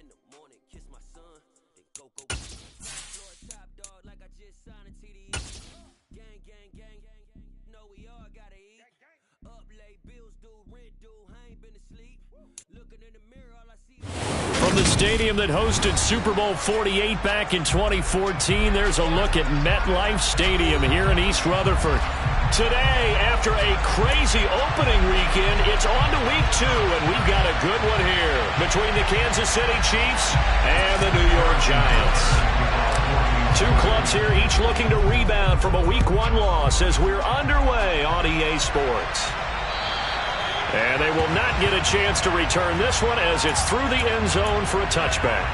in the morning, kiss my son, then go. Floor top dog like I just signed a TDE. Gang, know we all gotta eat. Up late, bills due, rent due, I ain't been asleep. Looking in the mirror, all I see is... From the stadium that hosted Super Bowl 48 back in 2014, there's a look at MetLife Stadium here in East Rutherford. Today, after a crazy opening weekend, it's on to week 2, and we've got a good one here between the Kansas City Chiefs and the New York Giants. Two clubs here, each looking to rebound from a week 1 loss as we're underway on EA Sports. And they will not get a chance to return this one as it's through the end zone for a touchback.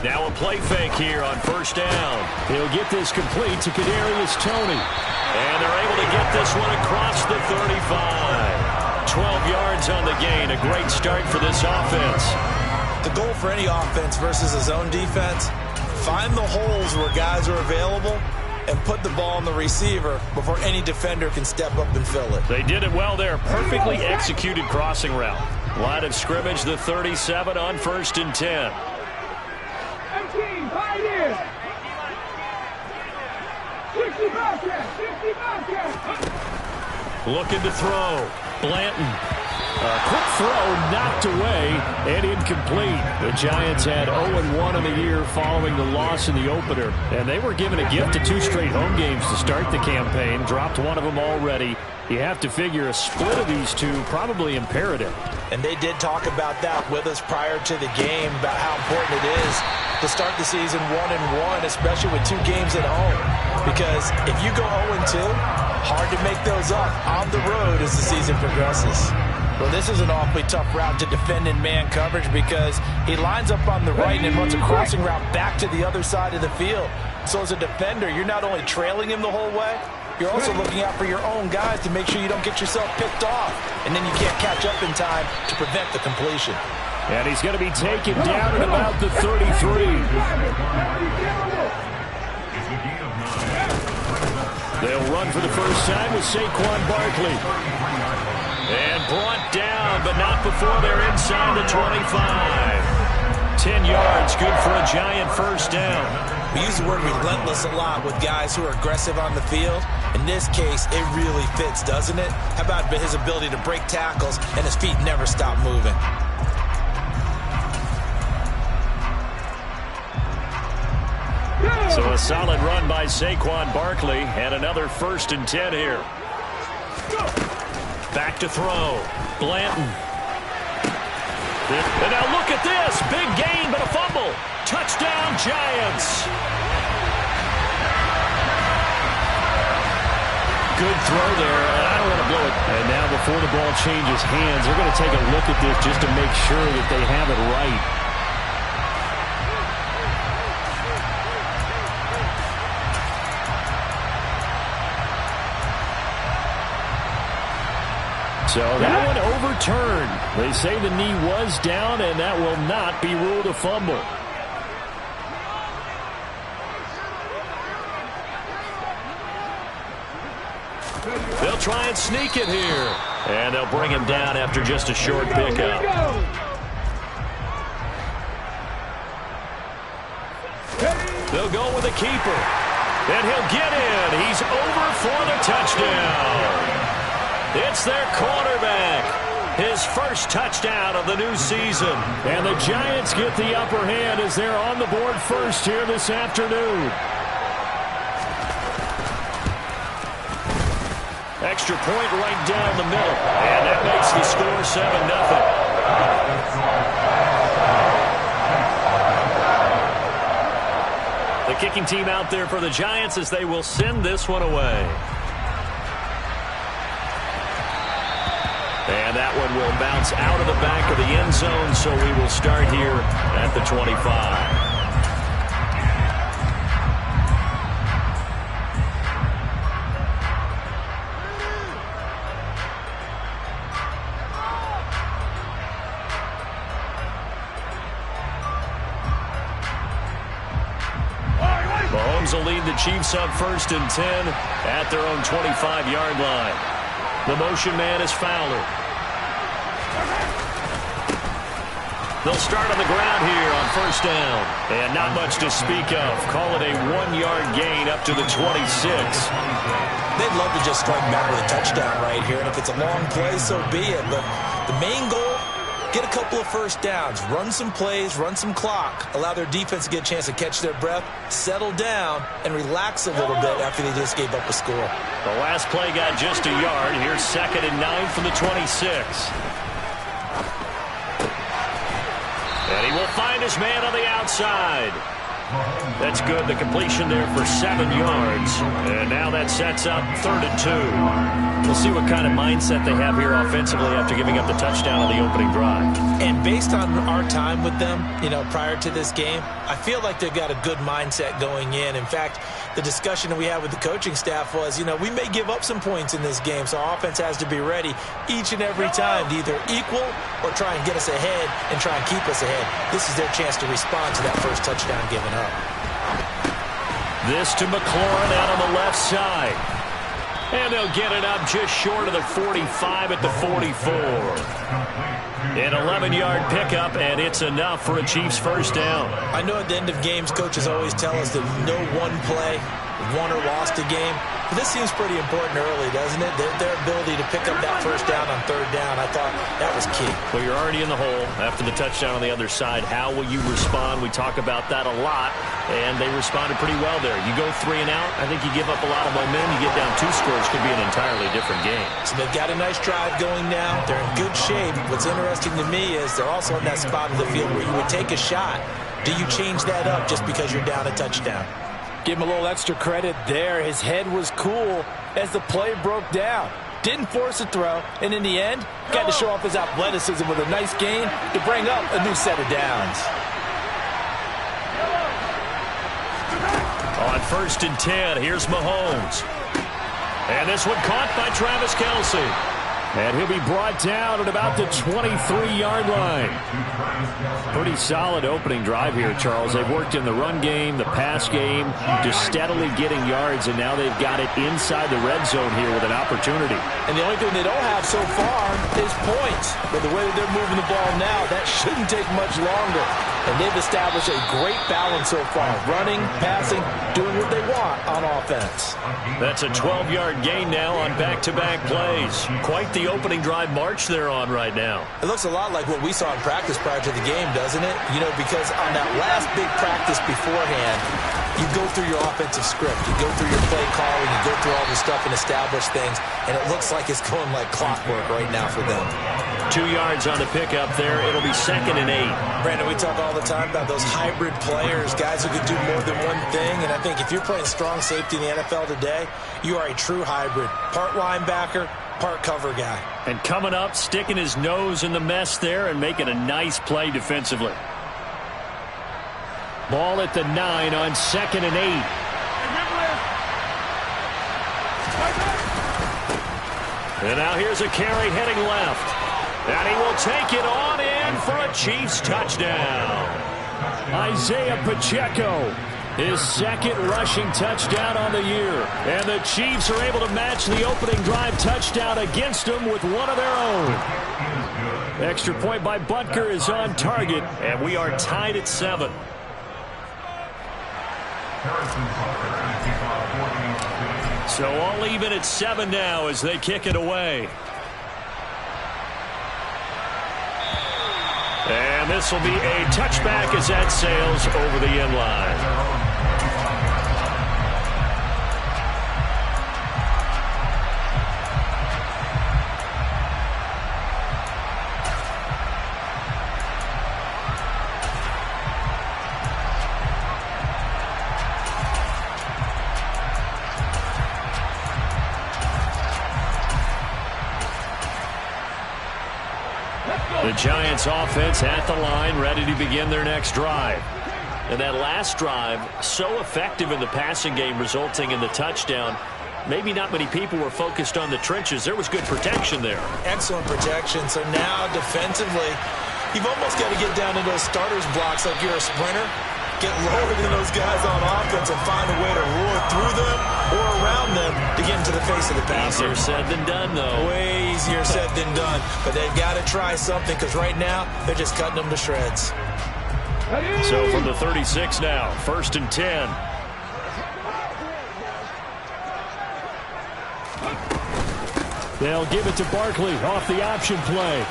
Now a play fake here on first down. He'll get this complete to Kadarius Toney. And they're able to get this one across the 35. 12 yards on the gain. A great start for this offense. The goal for any offense versus a zone defense, find the holes where guys are available and put the ball on the receiver before any defender can step up and fill it. They did it well there. Perfectly executed crossing route. Line of scrimmage, the 37 on 1st and 10. Looking to throw. Blanton. Quick throw knocked away and incomplete. The Giants had 0-1 in the year following the loss in the opener. And they were given a gift of 2 straight home games to start the campaign. Dropped one of them already. You have to figure a split of these two probably imperative. And they did talk about that with us prior to the game, about how important it is to start the season 1-1, especially with 2 games at home. Because if you go 0-2, hard to make those up on the road as the season progresses. Well, this is an awfully tough route to defend in man coverage because he lines up on the right and runs a crossing route back to the other side of the field. So as a defender, you're not only trailing him the whole way, you're also looking out for your own guys to make sure you don't get yourself picked off. And then you can't catch up in time to prevent the completion. And he's going to be taken down at about the 33. They'll run for the first time with Saquon Barkley. And brought down, but not before they're inside the 25. 10 yards, good for a Giant first down. We use the word relentless a lot with guys who are aggressive on the field. In this case, it really fits, doesn't it? How about his ability to break tackles and his feet never stop moving? So a solid run by Saquon Barkley and another 1st and 10 here. Back to throw. Blanton. And now look at this. Big gain, but a fumble. Touchdown, Giants. Good throw there, and I don't want to blow it. And now before the ball changes hands, they're going to take a look at this just to make sure that they have it right. So that one overturned. They say the knee was down, and that will not be ruled a fumble. They'll try and sneak it here. And they'll bring him down after just a short pickup. They'll go with a keeper. And he'll get in. He's over for the touchdown. It's their quarterback. His first touchdown of the new season. And the Giants get the upper hand as they're on the board first here this afternoon. Extra point right down the middle. And that makes the score 7-0. The kicking team out there for the Giants as they will send this one away. And that one will bounce out of the back of the end zone, so we will start here at the 25. Rams will lead the Chiefs up 1st and 10 at their own 25-yard line. The motion man is Fowler. They'll start on the ground here on 1st down. And not much to speak of. Call it a 1-yard gain up to the 26. They'd love to just strike back with a touchdown right here. And if it's a long play, so be it. But the main goal, get a couple of 1st downs. Run some plays, run some clock. Allow their defense to get a chance to catch their breath, settle down, and relax a little bit after they just gave up a score. The last play got just a yard. Here's 2nd and 9 from the 26. And he will find his man on the outside. That's good. The completion there for 7 yards. And now that sets up 3rd and 2. We'll see what kind of mindset they have here offensively after giving up the touchdown on the opening drive. And based on our time with them, prior to this game, I feel like they've got a good mindset going in. In fact, the discussion that we had with the coaching staff was, we may give up some points in this game, so our offense has to be ready each and every time to either equal or try and get us ahead and try and keep us ahead. This is their chance to respond to that first touchdown given up. This to McLaurin out on the left side. And they'll get it up just short of the 45 at the 44. An 11-yard pickup, and it's enough for a Chiefs 1st down. I know at the end of games, coaches always tell us that no one play won or lost a game. But this seems pretty important early, doesn't it? Their ability to pick up that 1st down on 3rd down, I thought that was key. Well, you're already in the hole after the touchdown on the other side. How will you respond? We talk about that a lot, and they responded pretty well there. You go 3 and out, I think you give up a lot of momentum. You get down 2 scores, could be an entirely different game. So they've got a nice drive going now. They're in good shape. What's interesting to me is they're also in that spot of the field where you would take a shot. Do you change that up just because you're down a touchdown? Give him a little extra credit there. His head was cool as the play broke down. Didn't force a throw, and in the end, got to show off his athleticism with a nice gain to bring up a new set of downs. On 1st and 10, here's Mahomes. And this one caught by Travis Kelce. And he'll be brought down at about the 23-yard line. Pretty solid opening drive here, Charles. They've worked in the run game, the pass game, just steadily getting yards, and now they've got it inside the red zone here with an opportunity. And the only thing they don't have so far is points. But the way that they're moving the ball now, that shouldn't take much longer. And they've established a great balance so far. Running, passing, doing what they want on offense. That's a 12-yard gain now on back-to-back plays. Quite the opening drive march they're on right now. It looks a lot like what we saw in practice prior to the game, doesn't it? Because on that last big practice beforehand, you go through your offensive script. You go through your play calling. You go through all the stuff and establish things. And it looks like it's going like clockwork right now for them. 2 yards on the pickup there. It'll be 2nd and 8. Brandon, we talk all the time about those hybrid players, guys who can do more than one thing. And I think if you're playing strong safety in the NFL today, you are a true hybrid. Part linebacker, part cover guy. And coming up, sticking his nose in the mess there and making a nice play defensively. Ball at the 9 on 2nd and 8. And now here's a carry heading left. And he will take it on in for a Chiefs touchdown. Isaiah Pacheco, his 2nd rushing touchdown on the year. And the Chiefs are able to match the opening drive touchdown against them with one of their own. Extra point by Butker is on target, and we are tied at 7. So all even at 7 now as they kick it away. And this will be a touchback as that sails over the end line. The Giants offense at the line, ready to begin their next drive. And that last drive, so effective in the passing game, resulting in the touchdown. Maybe not many people were focused on the trenches. There was good protection there. Excellent protection. So now defensively, you've almost got to get down to those starters blocks like you're a sprinter. get lower than those guys on offense and find a way to roar through them or around them to get into the face of the passer. Easier said than done, though. Way easier said than done. But they've got to try something because right now they're just cutting them to shreds. So from the 36 now, 1st and 10. They'll give it to Barkley off the option play.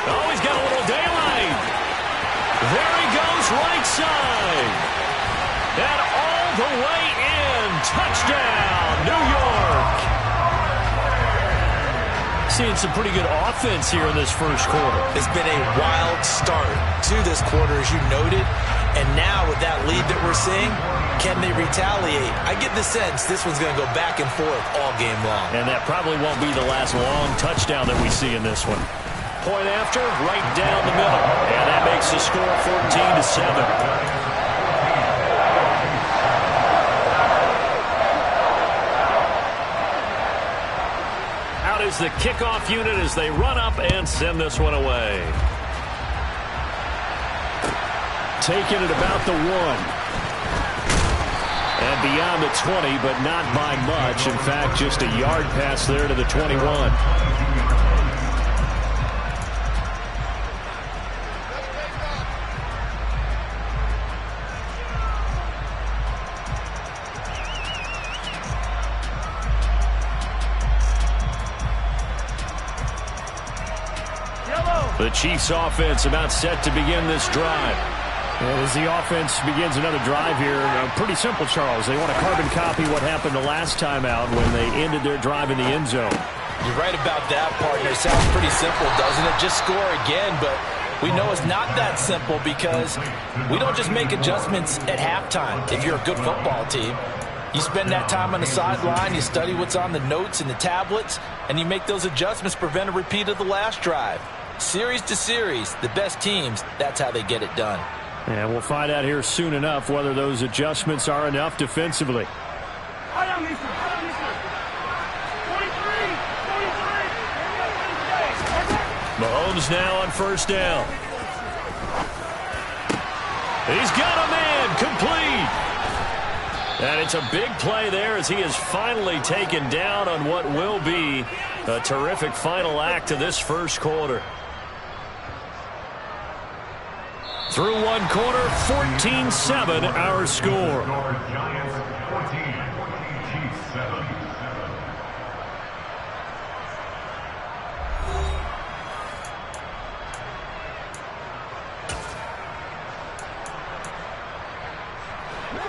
Oh, he's got a little daylight. There he goes, right side. And all the way in. Touchdown, New York. Seeing some pretty good offense here in this first quarter. It's been a wild start to this quarter, as you noted. And now with that lead that we're seeing, can they retaliate? I get the sense this one's going to go back and forth all game long. And that probably won't be the last long touchdown that we see in this one. Point after, right down the middle. And that makes the score 14-7. Is the kickoff unit as they run up and send this one away. Taking it about the 1. And beyond the 20, but not by much. In fact, just a yard pass there to the 21. The Chiefs offense about set to begin this drive. And as the offense begins another drive here, pretty simple, Charles. They want to carbon copy what happened the last time out when they ended their drive in the end zone. You're right about that, partner. It sounds pretty simple, doesn't it? Just score again, but we know it's not that simple because we don't just make adjustments at halftime if you're a good football team. You spend that time on the sideline, you study what's on the notes and the tablets, and you make those adjustments to prevent a repeat of the last drive. Series to series, the best teams, that's how they get it done. And we'll find out here soon enough whether those adjustments are enough defensively. Mahomes now on first down. He's got a man, complete. And it's a big play there as he is finally taken down on what will be a terrific final act of this first quarter. Through one quarter, 14-7 our score.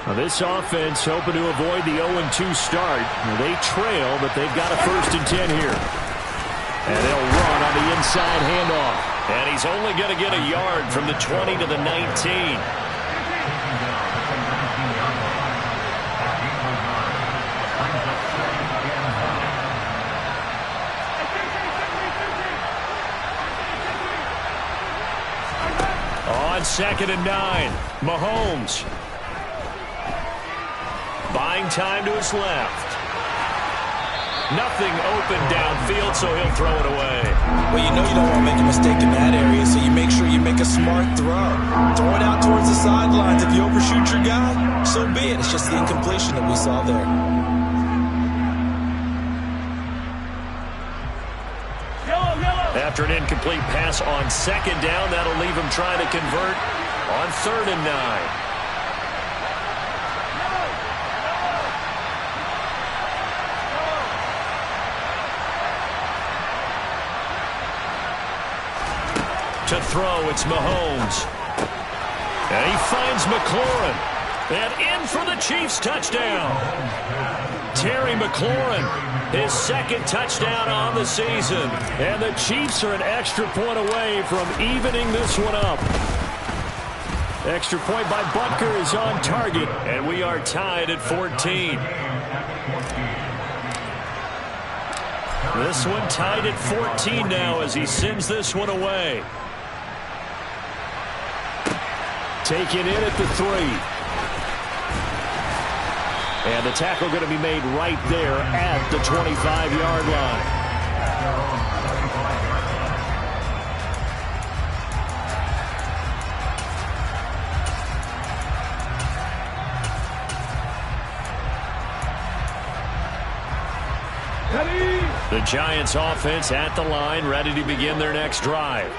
Now this offense hoping to avoid the 0-2 start. They trail, but they've got a 1st and 10 here. And they'll run on the inside handoff. And he's only going to get a yard from the 20 to the 19. On 2nd and 9, Mahomes. Buying time to his left. Nothing open downfield, so he'll throw it away. Well, you know you don't want to make a mistake in that area, so you make sure you make a smart throw. Throw it out towards the sidelines. If you overshoot your guy, so be it. It's just the incompletion that we saw there. After an incomplete pass on 2nd down, that'll leave him trying to convert on 3rd and 9. To throw, it's Mahomes. And he finds McLaurin. And in for the Chiefs touchdown. Terry McLaurin, his 2nd touchdown on the season. And the Chiefs are an extra point away from evening this one up. Extra point by Butker is on target. And we are tied at 14. This one tied at 14 now as he sends this one away. Taken in at the 3. And the tackle going to be made right there at the 25-yard line. The Giants offense at the line, ready to begin their next drive.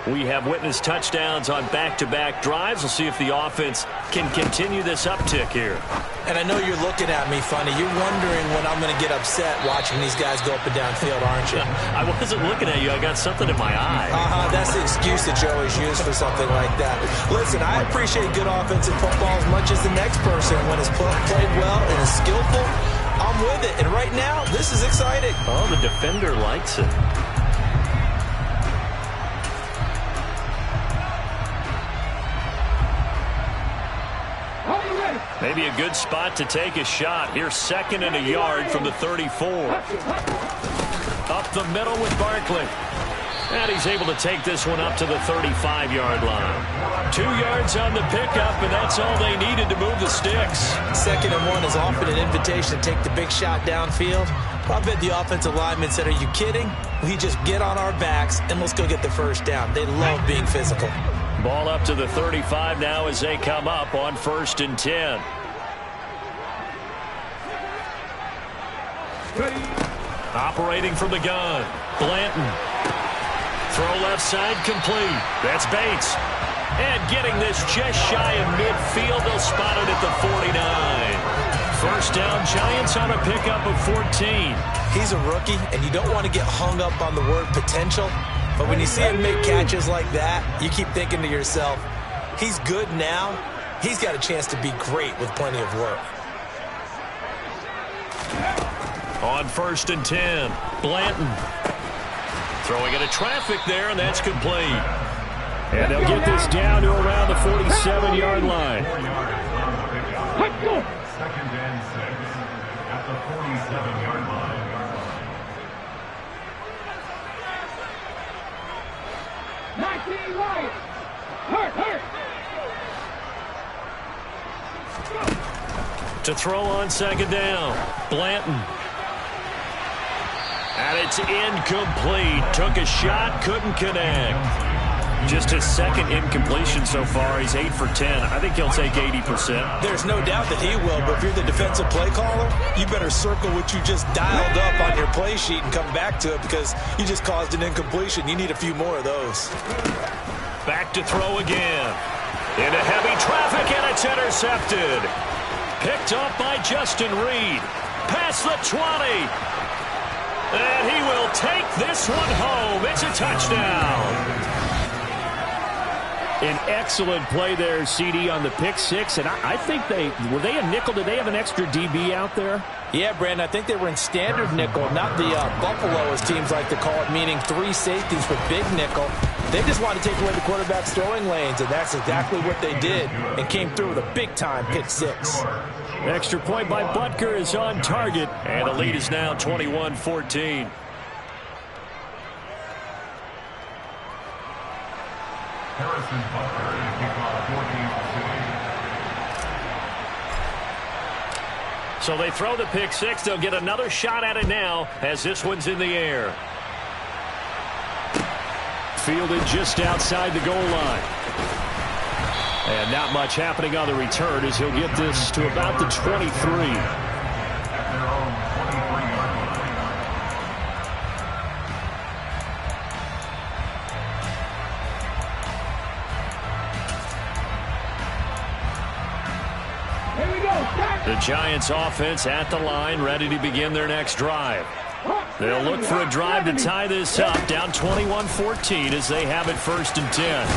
We have witnessed touchdowns on back-to-back drives. We'll see if the offense can continue this uptick here. And I know you're looking at me funny. You're wondering when I'm going to get upset watching these guys go up and down field, aren't you? I wasn't looking at you. I got something in my eye. That's the excuse that you always use for something like that. Listen, I appreciate good offensive football as much as the next person. When it's played well and is skillful, I'm with it. And right now, this is exciting. Oh, the defender likes it. Maybe a good spot to take a shot. Here's 2nd and a yard from the 34. Up the middle with Barkley. And he's able to take this one up to the 35-yard line. 2 yards on the pickup, and that's all they needed to move the sticks. 2nd and 1 is often an invitation to take the big shot downfield. I bet the offensive lineman said, are you kidding? We just get on our backs, and let's go get the first down. They love being physical. Ball up to the 35 now as they come up on 1st and 10. Operating from the gun, Blanton. Throw left side complete. That's Bates. And getting this just shy of midfield. They'll spot it at the 49. First down, Giants on a pickup of 14. He's a rookie, and you don't want to get hung up on the word potential. But when you see him make catches like that, you keep thinking to yourself, he's good now. He's got a chance to be great with plenty of work. On 1st and 10, Blanton. Throwing into traffic there, and that's complete. And they'll get this down to around the 47-yard line. 2nd and 6 at the 47-yard line. To throw on 2nd down, Blanton. And it's incomplete. Took a shot, couldn't connect. Just his 2nd incompletion so far. He's 8 for 10. I think he'll take 80%. There's no doubt that he will, but if you're the defensive play caller, you better circle what you just dialed up on your play sheet and come back to it because you just caused an incompletion. You need a few more of those. Back to throw again. Into heavy traffic, and it's intercepted. Picked up by Justin Reed. Past the 20. And he will take this one home. It's a touchdown. An excellent play there, CD, on the pick six. And I think were they a nickel? Did they have an extra DB out there? Yeah, Brandon, I think they were in standard nickel, not the Buffalo, as teams like to call it, meaning 3 safeties with big nickel. They just wanted to take away the quarterback's throwing lanes, and that's exactly what they did and came through with a big-time pick six. Extra point by Butker is on target, and the lead is now 21-14. Harrison Butker to kick off 14-2. So they throw the pick six. They'll get another shot at it now as this one's in the air. Fielded just outside the goal line. And not much happening on the return as he'll get this to about the 23. At their own 23-yard line. The Giants offense at the line, ready to begin their next drive. They'll look for a drive to tie this up, down 21-14 as they have it 1st and 10.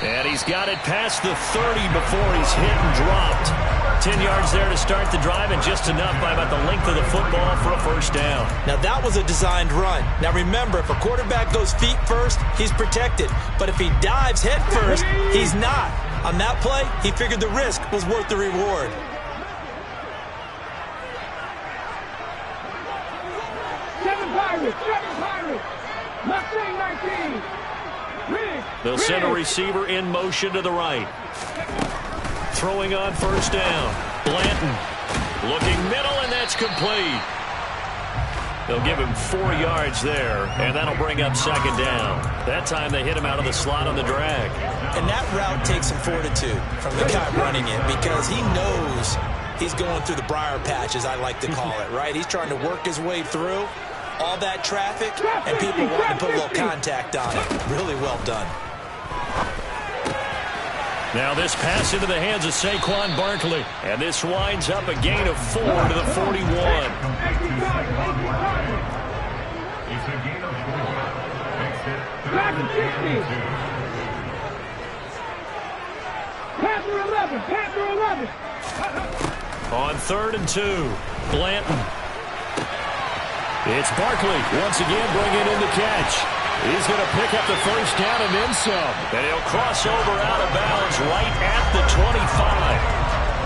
And he's got it past the 30 before he's hit and dropped. 10 yards there to start the drive, and just enough by about the length of the football for a first down. Now, that was a designed run. Now, remember, if a quarterback goes feet first, he's protected. But if he dives head first, he's not. On that play, he figured the risk was worth the reward. They'll send a receiver in motion to the right. Throwing on 1st down. Blanton looking middle, and that's complete. They'll give him 4 yards there, and that'll bring up 2nd down. That time they hit him out of the slot on the drag. And that route takes some fortitude from the guy running it because he knows he's going through the briar patch, as I like to call it, right? He's trying to work his way through. all that traffic, and people wanting to put a little contact on it. Really well done. Now this pass into the hands of Saquon Barkley. And this winds up a gain of 4 to the 41. It's a gain of 4. Makes it 3rd and 2. On 3rd and 2, Blanton. It's Barkley once again bringing in the catch. He's going to pick up the first down and then some. And he'll cross over out of bounds right at the 25.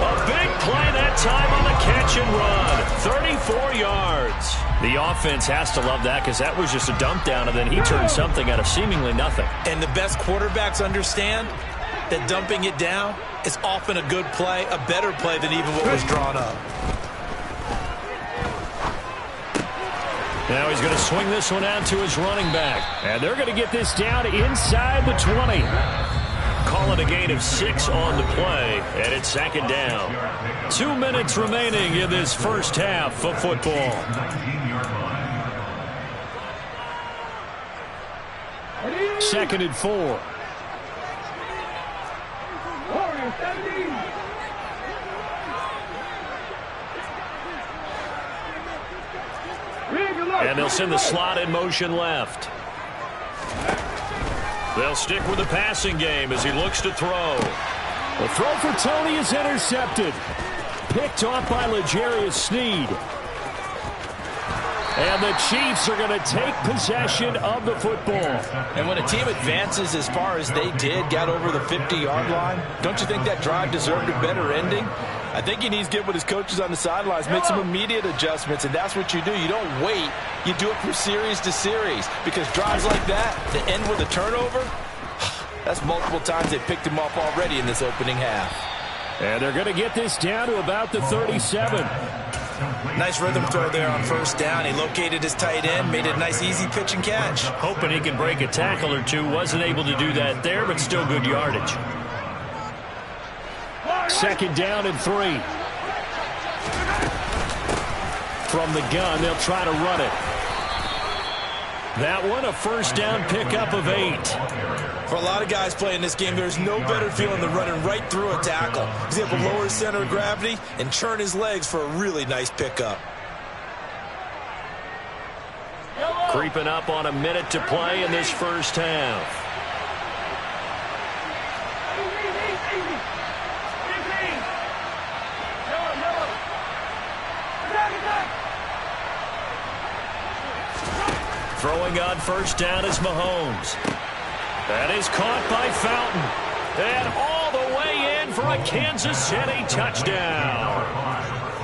A big play that time on the catch and run. 34 yards. The offense has to love that because that was just a dump down, and then he turned something out of seemingly nothing. And the best quarterbacks understand that dumping it down is often a good play, a better play than even what was drawn up. Now he's going to swing this one out to his running back. And they're going to get this down inside the 20. Call it a gain of 6 on the play, and it's 2nd down. 2 minutes remaining in this first half of football. 2nd and 4. And they'll send the slot in motion left. They'll stick with the passing game as he looks to throw. The throw for Tony is intercepted. Picked off by L'Jarius Sneed. And the Chiefs are going to take possession of the football. And when a team advances as far as they did, got over the 50-yard line, don't you think that drive deserved a better ending? I think he needs to get with his coaches on the sidelines, make some immediate adjustments, and that's what you do. You don't wait. You do it from series to series, because drives like that that end with a turnover, that's multiple times they picked him off already in this opening half. And they're going to get this down to about the 37. Nice rhythm throw there on 1st down. He located his tight end, made it a nice easy pitch and catch. Hoping he can break a tackle or two. Wasn't able to do that there, but still good yardage. 2nd down and 3. From the gun, they'll try to run it. That one, a 1st down pickup of 8. For a lot of guys playing this game, there's no better feeling than running right through a tackle. He's able to lower his center of gravity and churn his legs for a really nice pickup. Creeping up on a minute to play in this first half. Throwing on 1st down is Mahomes. That is caught by Fountain. And all the way in for a Kansas City touchdown.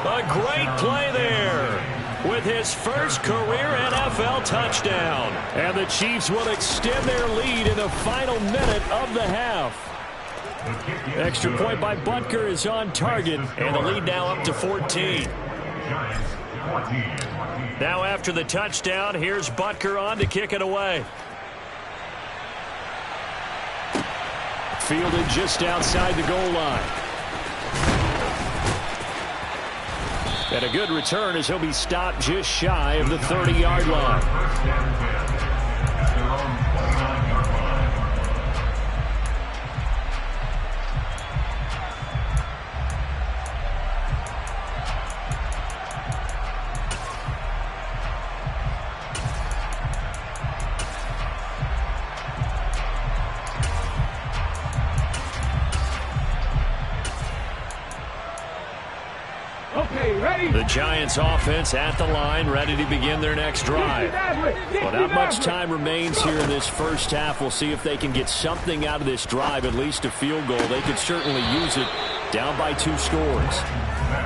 A great play there with his first career NFL touchdown. And the Chiefs will extend their lead in the final minute of the half. Extra point by Butker is on target, and the lead now up to 14. Now after the touchdown, here's Butker on to kick it away. Fielded just outside the goal line. And a good return as he'll be stopped just shy of the 30-yard line. The Giants offense at the line, ready to begin their next drive. Well, not much time remains here in this first half. We'll see if they can get something out of this drive, at least a field goal. They could certainly use it, down by 2 scores.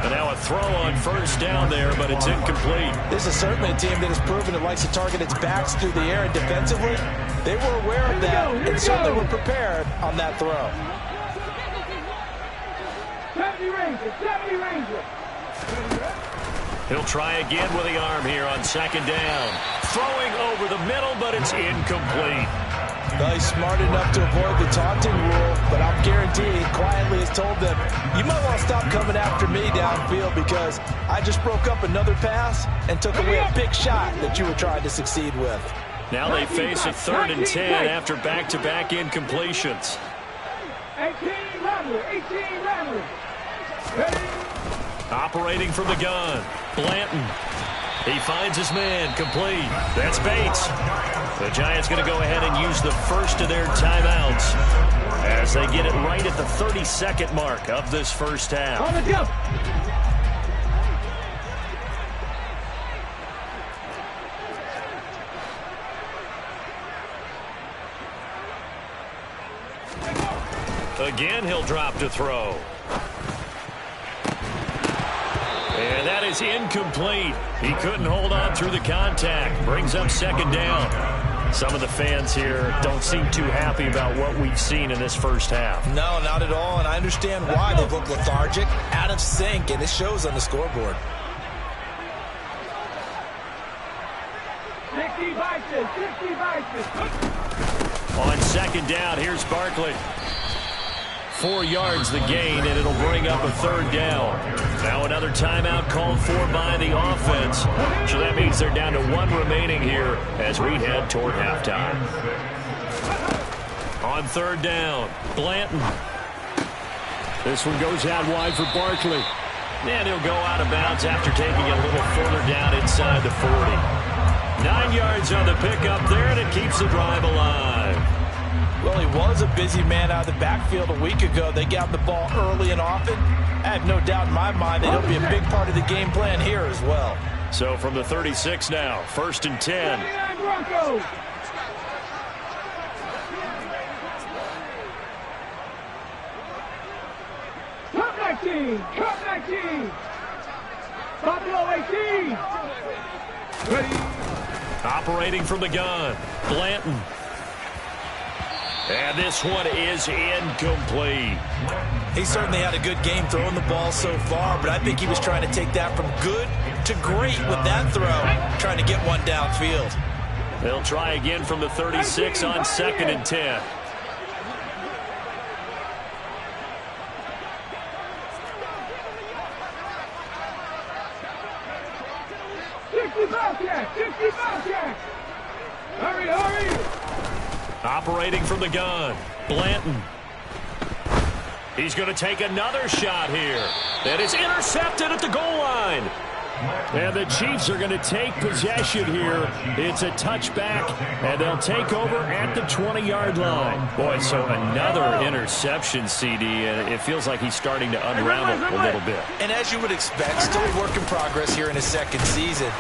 And now a throw on 1st down there, but it's incomplete. This is certainly a team that has proven it likes to target its backs through the air, and defensively, they were aware of that and certainly were prepared on that throw. 70 Rangers. He'll try again with the arm here on 2nd down. Throwing over the middle, but it's incomplete. Well, he's smart enough to avoid the taunting rule, but I'm guaranteeing he quietly has told them, you might want to stop coming after me downfield because I just broke up another pass and took away a big shot that you were trying to succeed with. Now they face a 3rd and 10 after back-to-back incompletions. 18 level, 18 level. Operating from the gun, Blanton. He finds his man, complete. That's Bates. The Giants going to go ahead and use the first of their timeouts as they get it right at the 32nd mark of this first half. On the jump. Again, he'll drop to throw. And that is incomplete. He couldn't hold on through the contact. Brings up 2nd down. Some of the fans here don't seem too happy about what we've seen in this first half. No, not at all, and I understand why. They look lethargic, out of sync, and it shows on the scoreboard. 60 vices, 60 vices. On 2nd down, here's Barkley. 4 yards the gain, and it'll bring up a 3rd down. Now another timeout called for by the offense. So that means they're down to 1 remaining here as we head toward halftime. On 3rd down, Blanton. This one goes out wide for Barkley. And he'll go out of bounds after taking it a little further down inside the 40. 9 yards on the pickup there, and it keeps the drive alive. Well, he was a busy man out of the backfield a week ago. They got the ball early and often. I have no doubt in my mind that he'll be a big part of the game plan here as well. So from the 36 now, 1st and 10. Broncos. Top 19, top 19. Buffalo 18. Ready. Operating from the gun, Blanton. And this one is incomplete. He certainly had a good game throwing the ball so far, but I think he was trying to take that from good to great with that throw, trying to get one downfield. They'll try again from the 36 on 2nd and 10. Hurry, hurry! Operating from the gun, Blanton. He's going to take another shot here. That is intercepted at the goal line. And the Chiefs are going to take possession here. It's a touchback, and they'll take over at the 20-yard line. Boy, so another interception, CD, and it feels like he's starting to unravel a little bit. And as you would expect, still a work in progress here in his 2nd season.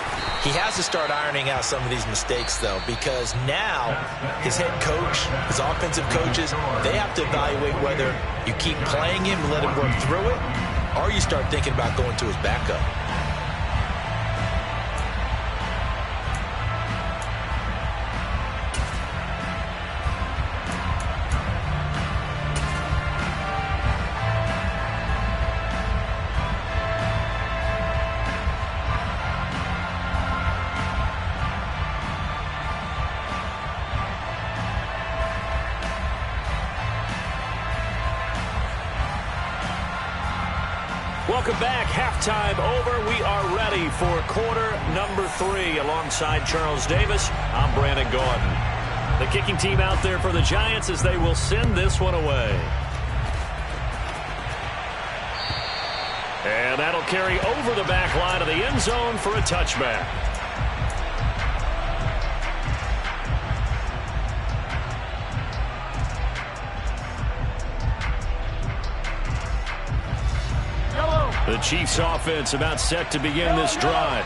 He has to start ironing out some of these mistakes, though, because now his head coach, his offensive coaches, they have to evaluate whether you keep playing him and let him work through it, or you start thinking about going to his backup. Welcome back. Halftime over. We are ready for quarter number 3. Alongside Charles Davis, I'm Brandon Gordon. The kicking team out there for the Giants as they will send this one away. And that'll carry over the back line of the end zone for a touchback. The Chiefs offense about set to begin this drive.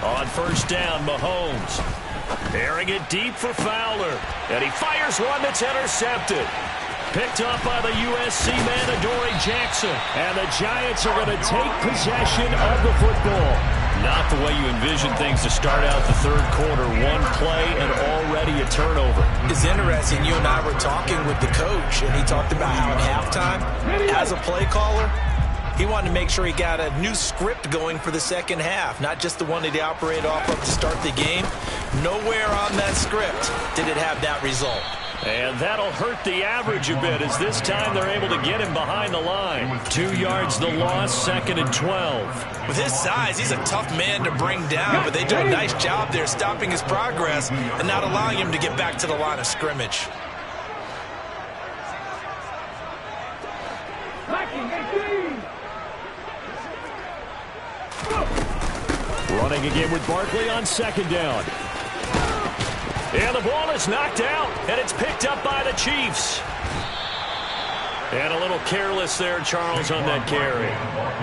On 1st down, Mahomes. Airing it deep for Fowler. And he fires one that's intercepted. Picked up by the USC man, Adoree Jackson. And the Giants are going to take possession of the football. Not the way you envision things to start out the 3rd quarter. One play and already a turnover. It's interesting. You and I were talking with the coach, and he talked about how at halftime, as a play caller, He wanted to make sure he got a new script going for the second half, not just the one that he operated off of to start the game. Nowhere on that script did it have that result. And that'll hurt the average a bit, as this time they're able to get him behind the line. 2 yards the loss, 2nd and 12. With his size, he's a tough man to bring down, but they do a nice job there stopping his progress and not allowing him to get back to the line of scrimmage. Running again with Barkley on 2nd down. And the ball is knocked out, and it's picked up by the Chiefs. And a little careless there, Charles, on that carry.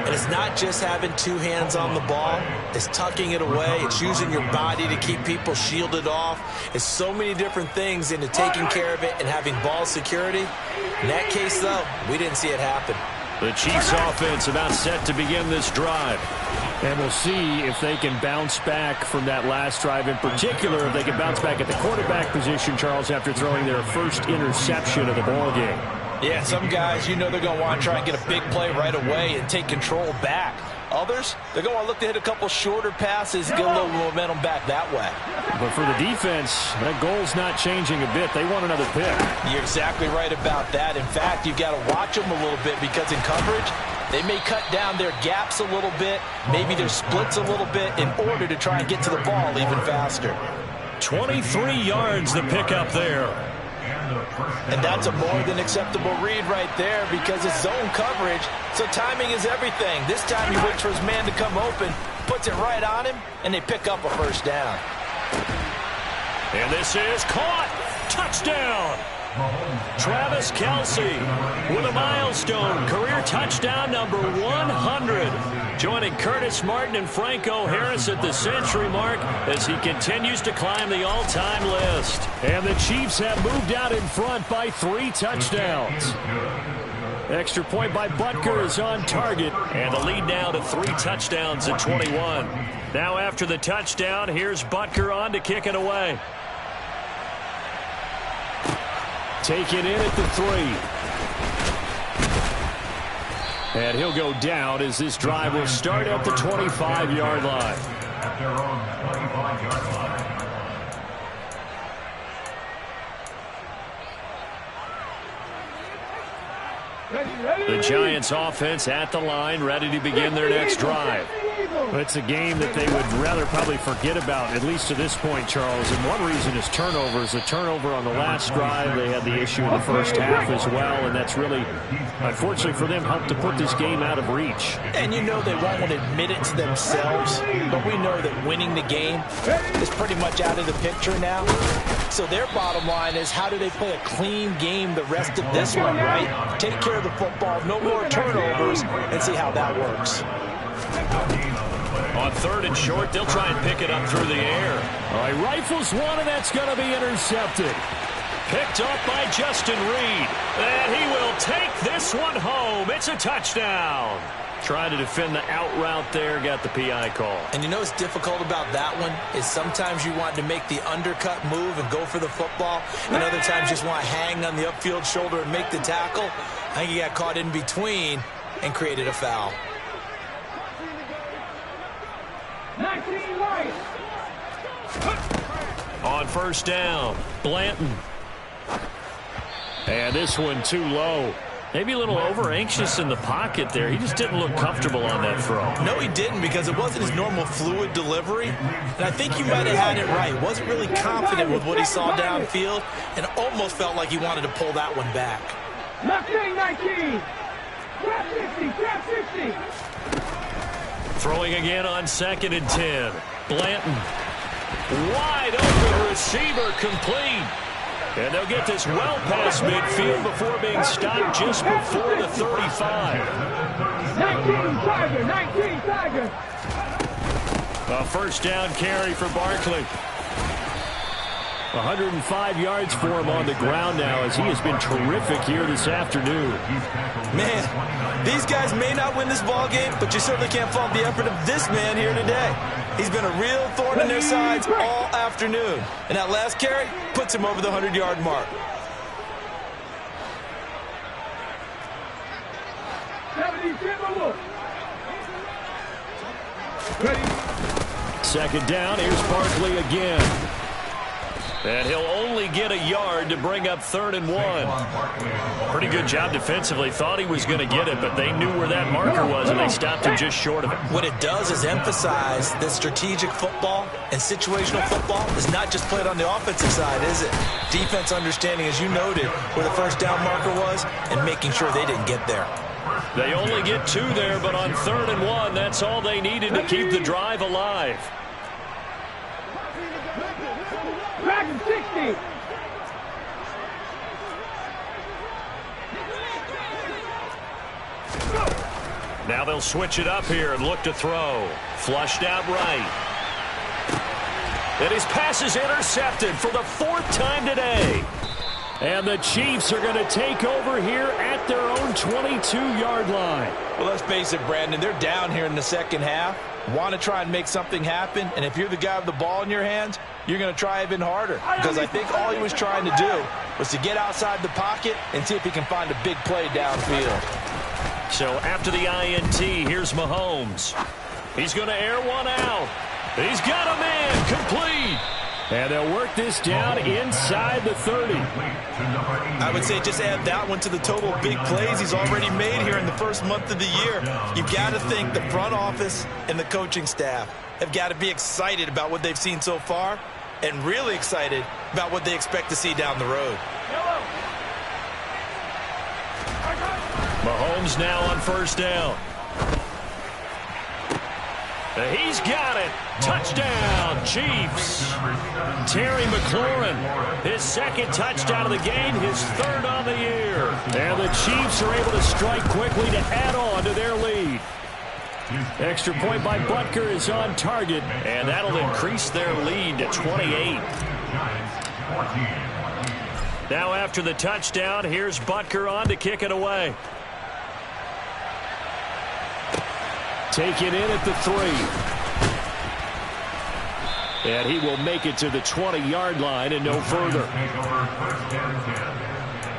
And it's not just having 2 hands on the ball. It's tucking it away. It's using your body to keep people shielded off. It's so many different things into taking care of it and having ball security. In that case, though, we didn't see it happen. The Chiefs offense about set to begin this drive. And we'll see if they can bounce back from that last drive. In particular, if they can bounce back at the quarterback position, Charles, after throwing their first interception of the ball game. Yeah, some guys, you know they're going to want to try and get a big play right away and take control back. Others, they're going to look to hit a couple shorter passes, get a little momentum back that way. But for the defense, that goal's not changing a bit. They want another pick. You're exactly right about that. In fact, you've got to watch them a little bit because in coverage, they may cut down their gaps a little bit, maybe their splits a little bit in order to try and get to the ball even faster. 23 yards the pickup there. And that's a more than acceptable read right there because it's zone coverage, so timing is everything. This time he waits for his man to come open, puts it right on him, and they pick up a first down. And this is caught. Touchdown. Travis Kelce with a milestone career touchdown number 100, joining Curtis Martin and Franco Harris at the century mark as he continues to climb the all-time list. And the Chiefs have moved out in front by 3 touchdowns. Extra point by Butker is on target, and the lead now to 3 touchdowns at 21. Now after the touchdown, here's Butker on to kick it away. Taken in at the 3. And he'll go down as this drive will start at the 25-yard line. At their own 25-yard line. The Giants offense at the line, ready to begin their next drive. It's a game that they would rather probably forget about, at least to this point, Charles. And one reason is turnovers. A turnover on the last drive. They had the issue in the first half as well, and that's really, unfortunately for them, helped to put this game out of reach. And you know they won't want to admit it to themselves, but we know that winning the game is pretty much out of the picture now. So their bottom line is, how do they play a clean game the rest of this one, right? Take care of the football, no more turnovers, and see how that works. On 3rd and short, they'll try and pick it up through the air. All right, rifles one, and that's going to be intercepted. Picked up by Justin Reed. And he will take this one home. It's a touchdown. Trying to defend the out route there, got the PI call. And you know what's difficult about that one is sometimes you want to make the undercut move and go for the football, and other times just want to hang on the upfield shoulder and make the tackle. I think he got caught in between and created a foul. 19 right. On 1st down, Blanton. And this one too low. Maybe a little over-anxious in the pocket there. He just didn't look comfortable on that throw. No, he didn't, because it wasn't his normal fluid delivery. And I think he might have had it right. Wasn't really confident with what he saw downfield and almost felt like he wanted to pull that one back. Left wing 19. Trap 60, trap 60. Throwing again on 2nd and 10. Blanton. Wide open receiver, complete. And they'll get this well past midfield before being stopped just before the 35. 19 Tiger, 19 Tiger. A 1st down carry for Barkley. 105 yards for him on the ground now, as he has been terrific here this afternoon. Man, these guys may not win this ball game, but you certainly can't fault the effort of this man here today. He's been a real thorn in their sides all afternoon. And that last carry puts him over the 100-yard mark. 70 Timberwolves. Second down, here's Barkley again. And he'll only get a yard to bring up 3rd and 1. Pretty good job defensively. Thought he was going to get it, but they knew where that marker was, and they stopped him just short of it. What it does is emphasize that strategic football and situational football is not just played on the offensive side, is it? Defense understanding, as you noted, where the first down marker was and making sure they didn't get there. They only get 2 there, but on 3rd and 1, that's all they needed to keep the drive alive. Back to 60. Now they'll switch it up here and look to throw. Flushed out right. And his pass is intercepted for the 4th time today. And the Chiefs are going to take over here at their own 22-yard line. Well, let's face it, Brandon, they're down here in the second half. Want to try and make something happen, and if you're the guy with the ball in your hands, you're going to try even harder, because I think all he was trying to do was to get outside the pocket and see if he can find a big play downfield. So after the INT, here's Mahomes. He's going to air one out. He's got a man complete. And they'll work this down inside the 30. I would say just add that one to the total of big plays he's already made here in the first month of the year. You've got to think the front office and the coaching staff have got to be excited about what they've seen so far and really excited about what they expect to see down the road. Mahomes now on 1st down. He's got it. Touchdown, Chiefs. Terry McLaurin, his 2nd touchdown of the game, his 3rd on the year. And the Chiefs are able to strike quickly to add on to their lead. Extra point by Butker is on target, and that'll increase their lead to 28. Now after the touchdown, here's Butker on to kick it away. Take it in at the 3. And he will make it to the 20-yard line and no further. Take over 1st and 10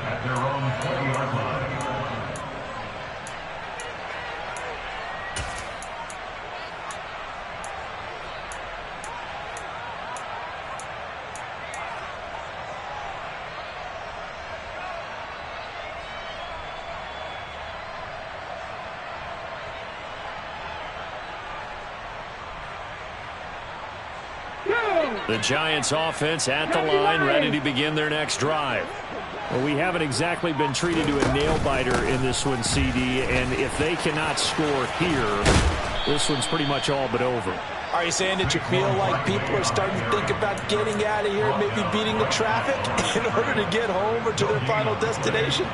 at their own 20-yard line. The Giants offense at the line, ready to begin their next drive. Well, we haven't exactly been treated to a nail-biter in this one, CD, and if they cannot score here, this one's pretty much all but over. Are you saying that you feel like people are starting to think about getting out of here, maybe beating the traffic in order to get home or to their final destination?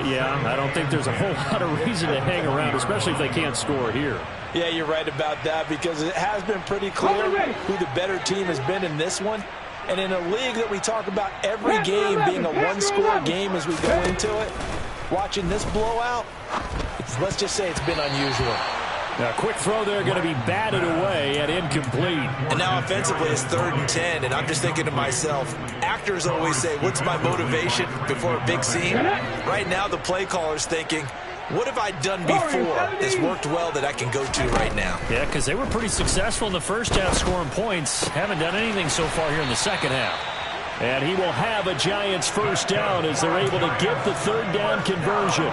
Yeah, I don't think there's a whole lot of reason to hang around, especially if they can't score here. Yeah, you're right about that, because it has been pretty clear who the better team has been in this one. And in a league that we talk about every game being a one-score game as we go into it, watching this blowout, let's just say it's been unusual. Now, quick throw there, going to be batted away and incomplete. And now offensively it's 3rd and 10, and I'm just thinking to myself, actors always say, what's my motivation before a big scene? Right now the play caller's thinking, what have I done before that's worked well that I can go to right now? Yeah, because they were pretty successful in the first half scoring points. Haven't done anything so far here in the second half. And he will have a Giants 1st down as they're able to get the 3rd down conversion.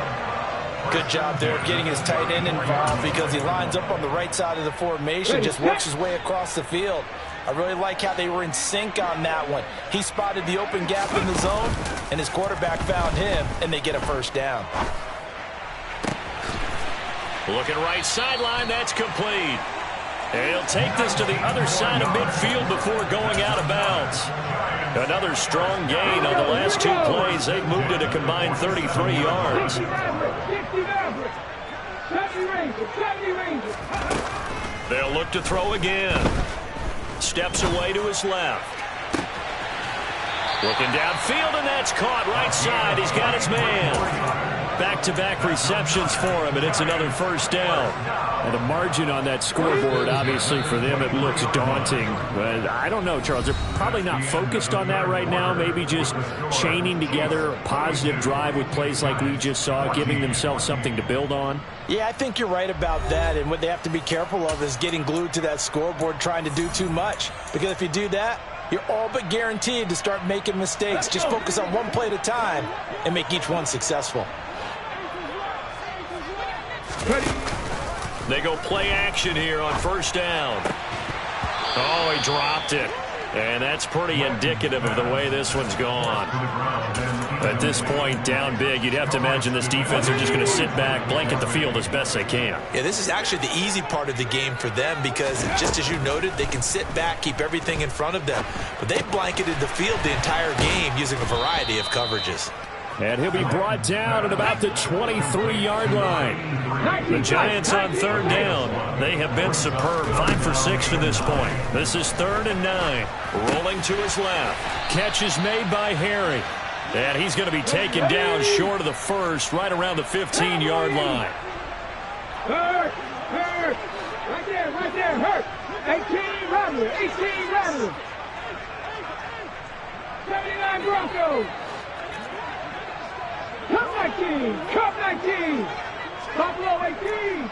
Good job there of getting his tight end involved, because he lines up on the right side of the formation, just works his way across the field. I really like how they were in sync on that one. He spotted the open gap in the zone, and his quarterback found him, and they get a 1st down. Looking right sideline, that's complete. And he'll take this to the other side of midfield before going out of bounds. Another strong gain on the last 2 plays. They've moved it a combined 33 yards. They'll look to throw again. Steps away to his left. Looking downfield, and that's caught right side. He's got his man. back-to-back receptions for him, and it's another first down. And the margin on that scoreboard, obviously, for them, it looks daunting. But I don't know, Charles. They're probably not focused on that right now. Maybe just chaining together a positive drive with plays like we just saw, giving themselves something to build on. Yeah, I think you're right about that. And what they have to be careful of is getting glued to that scoreboard trying to do too much. Because if you do that, you're all but guaranteed to start making mistakes. Just focus on one play at a time and make each one successful. They go play action here on first down. Oh, he dropped it. And that's pretty indicative of the way this one's gone. At this point, down big, you'd have to imagine this defense are just going to sit back, blanket the field as best they can. Yeah, this is actually the easy part of the game for them because, just as you noted, they can sit back, keep everything in front of them. But they blanketed the field the entire game using a variety of coverages. And he'll be brought down at about the 23-yard line. The Giants on third down. They have been superb. 5 for 6 to this point. This is 3rd and 9. Rolling to his left. Catch is made by Harry. And he's going to be taken down short of the first, right around the 15-yard line. Hurt. Right there, hurt. 18 Rattler, 18 Rattler. 79 Broncos. Cup 19. Buffalo 18.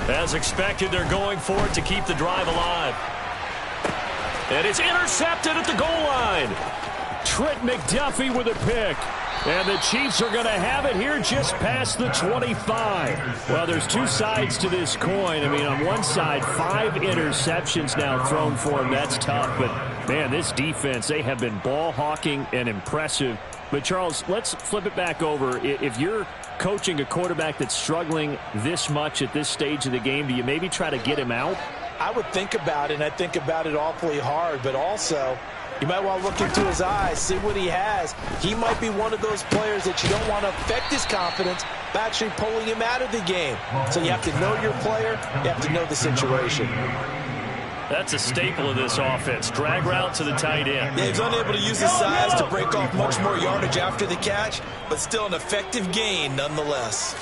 As expected, they're going for it to keep the drive alive. And it's intercepted at the goal line. Trent McDuffie with a pick. And the Chiefs are going to have it here just past the 25. Well, there's two sides to this coin. I mean, on one side, 5 interceptions now thrown for him. That's tough. But, man, this defense, they have been ball hawking and impressive. But, Charles, let's flip it back over. If you're coaching a quarterback that's struggling this much at this stage of the game, do you maybe try to get him out? I would think about it, and I think about it awfully hard, but also you might want to look into his eyes, see what he has. He might be one of those players that you don't want to affect his confidence by actually pulling him out of the game. So you have to know your player, you have to know the situation. That's a staple of this offense. Drag route to the tight end. Yeah, he's unable to use his size to break off much more yardage after the catch, but still an effective gain nonetheless.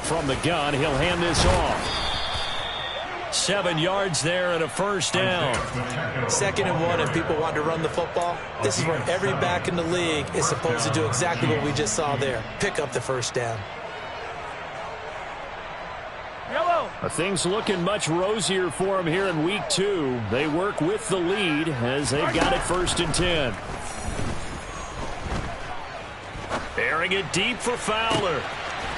From the gun, he'll hand this off. 7 yards there and a first down. 2nd and 1, and people want to run the football. This is where every back in the league is supposed to do exactly what we just saw there. Pick up the first down. Things looking much rosier for them here in week 2. They work with the lead as they've got it 1st and 10. Airing it deep for Fowler.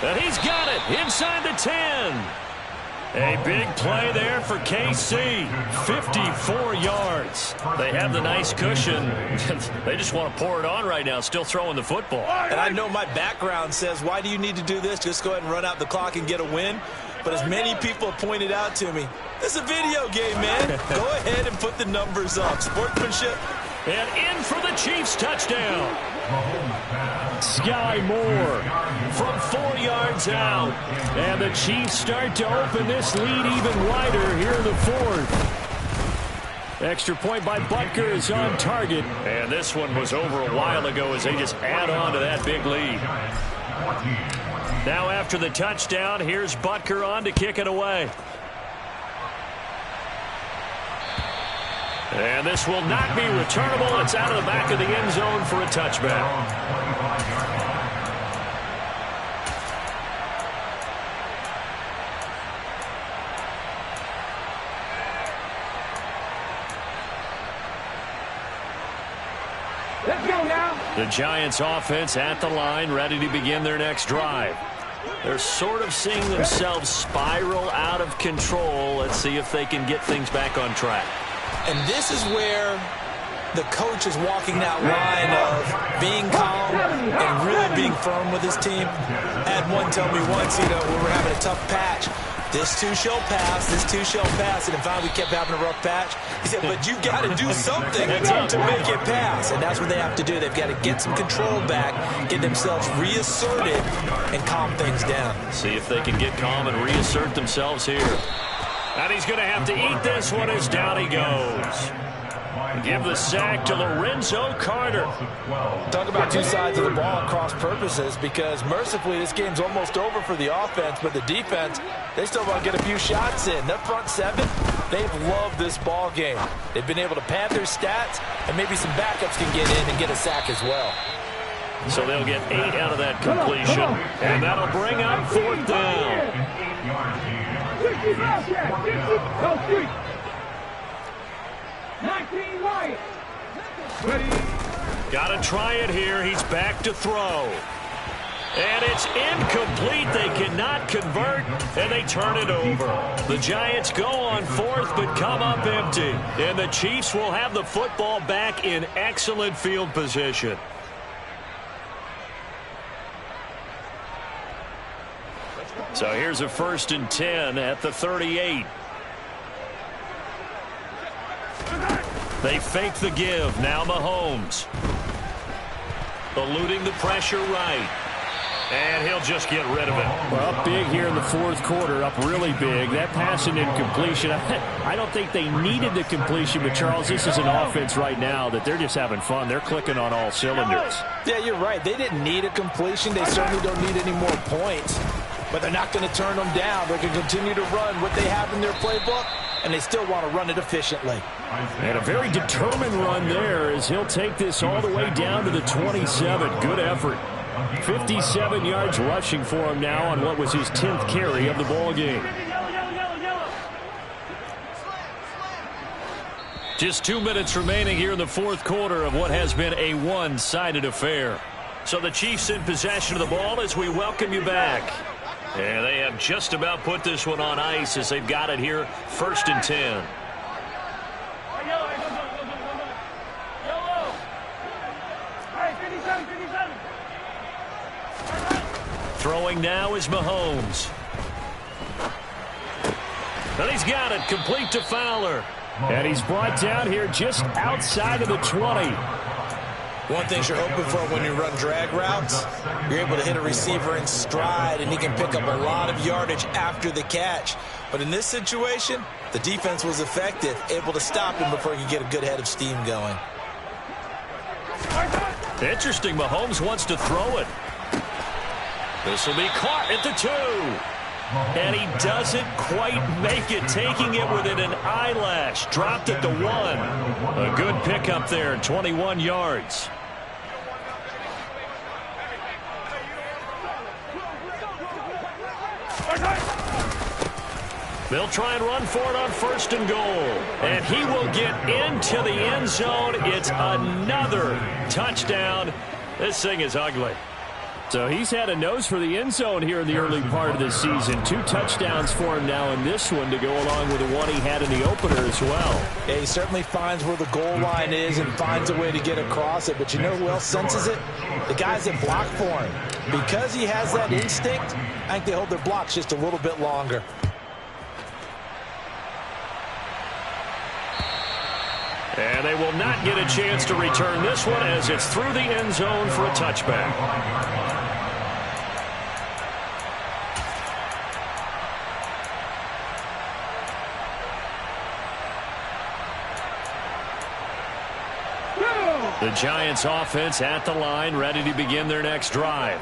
And he's got it inside the 10. A big play there for KC. 54 yards. They have the nice cushion. They just want to pour it on right now, still throwing the football. And I know my background says, why do you need to do this? Just go ahead and run out the clock and get a win. But as many people have pointed out to me, this is a video game, man. Go ahead and put the numbers up. Sportsmanship. And in for the Chiefs touchdown. Sky Moore from 4 yards out. And the Chiefs start to open this lead even wider here in the 4th. Extra point by Butker is on target. And this one was over a while ago as they just add on to that big lead. Now after the touchdown, here's Butker on to kick it away. And this will not be returnable. It's out of the back of the end zone for a touchback. Let's go now. The Giants offense at the line, ready to begin their next drive. They're sort of seeing themselves spiral out of control. Let's see if they can get things back on track. And this is where the coach is walking that line of being calm and really being firm with his team. I had one tell me once, when we're having a tough patch, this too shall pass, this too shall pass. And finally we kept having a rough patch. He said, but you got to do something to make it pass. And that's what they have to do. They've got to get some control back, get themselves reasserted, and calm things down. See if they can get calm and reassert themselves here. And he's going to have to eat this one as down he goes. Give the sack to Lorenzo Carter. Talk about two sides of the ball and cross purposes, because mercifully this game's almost over for the offense, but the defense, they still want to get a few shots in. Their front seven, they've loved this ball game. They've been able to pad their stats, and maybe some backups can get in and get a sack as well. So they'll get 8 out of that completion, and that'll bring up 4th down. 19 right. Got to try it here. He's back to throw. And it's incomplete. They cannot convert, and they turn it over. The Giants go on 4th, but come up empty. And the Chiefs will have the football back in excellent field position. So here's a 1st and 10 at the 38. They fake the give. Now Mahomes. Eluding the pressure right. And he'll just get rid of it. Well, up big here in the 4th quarter, up really big. That passing incompletion, I don't think they needed the completion, but Charles, this is an offense right now that they're just having fun. They're clicking on all cylinders. Yeah, you're right. They didn't need a completion. They certainly don't need any more points. But they're not going to turn them down. They can continue to run what they have in their playbook, and they still want to run it efficiently. And a very determined run there as he'll take this all the way down to the 27. Good effort. 57 yards rushing for him now on what was his 10th carry of the ball game. Just 2 minutes remaining here in the 4th quarter of what has been a one-sided affair. So the Chiefs in possession of the ball as we welcome you back. And they have just about put this one on ice as they've got it here, 1st and 10. Throwing now is Mahomes. And he's got it, complete to Fowler. And he's brought down here just outside of the 20. One thing you're hoping for when you run drag routes, you're able to hit a receiver in stride, and he can pick up a lot of yardage after the catch. But in this situation, the defense was effective, able to stop him before he could get a good head of steam going. Interesting, Mahomes wants to throw it. This will be caught at the 2. And he doesn't quite make it, taking it within an eyelash. Dropped at the 1. A good pickup there, 21 yards. They'll try and run for it on 1st and goal. And he will get into the end zone. It's another touchdown. This thing is ugly. So he's had a nose for the end zone here in the early part of the season. 2 touchdowns for him now in this one to go along with the one he had in the opener as well. Yeah, he certainly finds where the goal line is and finds a way to get across it. But you know who else senses it? The guys that block for him. Because he has that instinct, I think they hold their blocks just a little bit longer. And they will not get a chance to return this one as it's through the end zone for a touchback. The Giants offense at the line, ready to begin their next drive.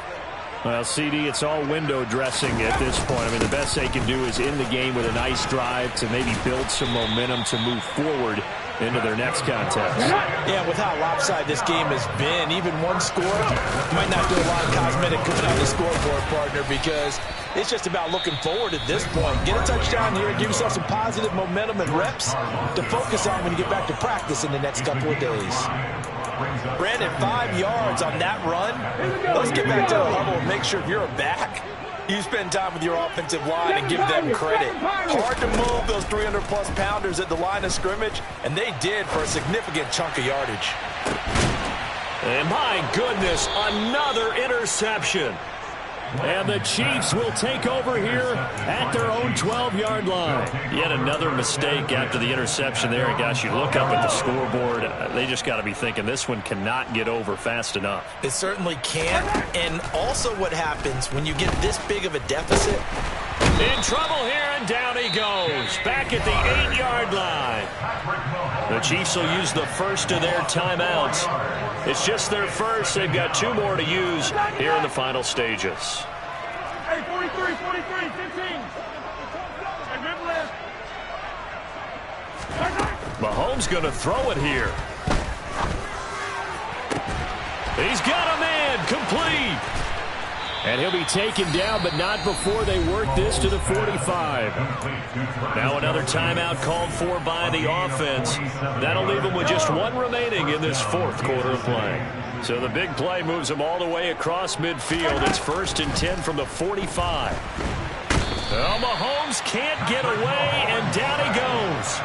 Well, CD, it's all window dressing at this point. I mean, the best they can do is end the game with a nice drive to maybe build some momentum to move forward into their next contest. Yeah, with how lopsided this game has been, even one score might not do a lot of cosmetic good on the scoreboard, partner, because it's just about looking forward at this point. Get a touchdown here and give yourself some positive momentum and reps to focus on when you get back to practice in the next couple of days. Brandon, 5 yards on that run. Let's get back to the huddle and make sure if you're back, you spend time with your offensive line and give them credit. Hard to move those 300-plus pounders at the line of scrimmage, and they did for a significant chunk of yardage. And my goodness, another interception. And the Chiefs will take over here at their own 12-yard line. Yet another mistake after the interception there. And gosh, you look up at the scoreboard, they just got to be thinking this one cannot get over fast enough. It certainly can't. And also what happens when you get this big of a deficit, In trouble here, and down he goes. Back at the 8-yard line. The Chiefs will use the first of their timeouts. It's just their first. They've got 2 more to use here in the final stages. Hey, 43, 15. Hey, rip left. Mahomes going to throw it here. He's got a man, complete. And he'll be taken down, but not before they work this to the 45. Now another timeout called for by the offense. That'll leave them with just 1 remaining in this 4th quarter of play. So the big play moves them all the way across midfield. It's 1st and 10 from the 45. Well, Mahomes can't get away, and down he goes.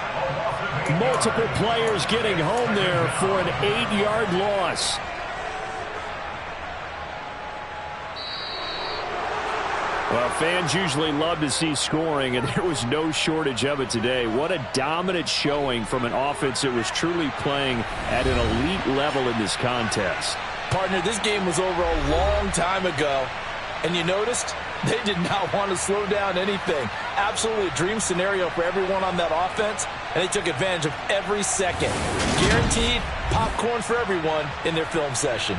Multiple players getting home there for an 8-yard loss. Well, fans usually love to see scoring, and there was no shortage of it today. What a dominant showing from an offense that was truly playing at an elite level in this contest. Partner, this game was over a long time ago, and you noticed they did not want to slow down anything. Absolutely a dream scenario for everyone on that offense, and they took advantage of every second. Guaranteed popcorn for everyone in their film session.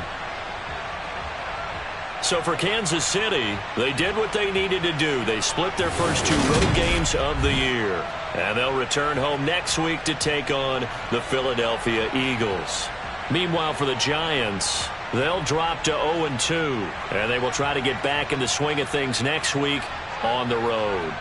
So for Kansas City, they did what they needed to do. They split their first 2 road games of the year. And they'll return home next week to take on the Philadelphia Eagles. Meanwhile, for the Giants, they'll drop to 0-2. And they will try to get back in the swing of things next week on the road.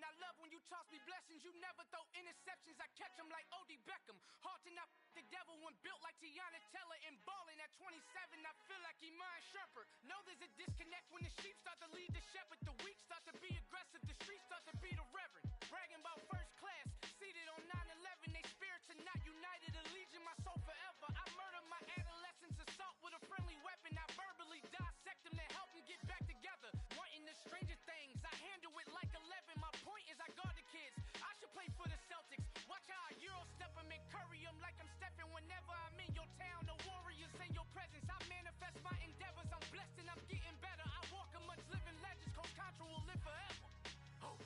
I love when you toss me blessings. You never throw interceptions. I catch them like O.D. Beckham. Hard to not the devil when built like Tiana Teller and balling at 27. I feel like Iman Shumpert. Know there's a disconnect when the sheep start to lead the shepherd. The weak start to be aggressive. The streets start to be the reverend. Bragging about first class. Seated on 9/11. They spirits are not united. Allegiant my soul forever. I murder my adolescence. Assault with a friendly weapon. I verbally dissect them to help them get back together. Wanting the stranger things. I handle it like 11. My point is I guard the kids. I should play for the Celtics. Watch how I Euro step them and curry them like I'm stepping whenever I'm in your town. The Warriors in your presence. I manifest my endeavors. I'm blessed and I'm getting better. I walk amongst living legends. Coach Contra will live forever. Oh.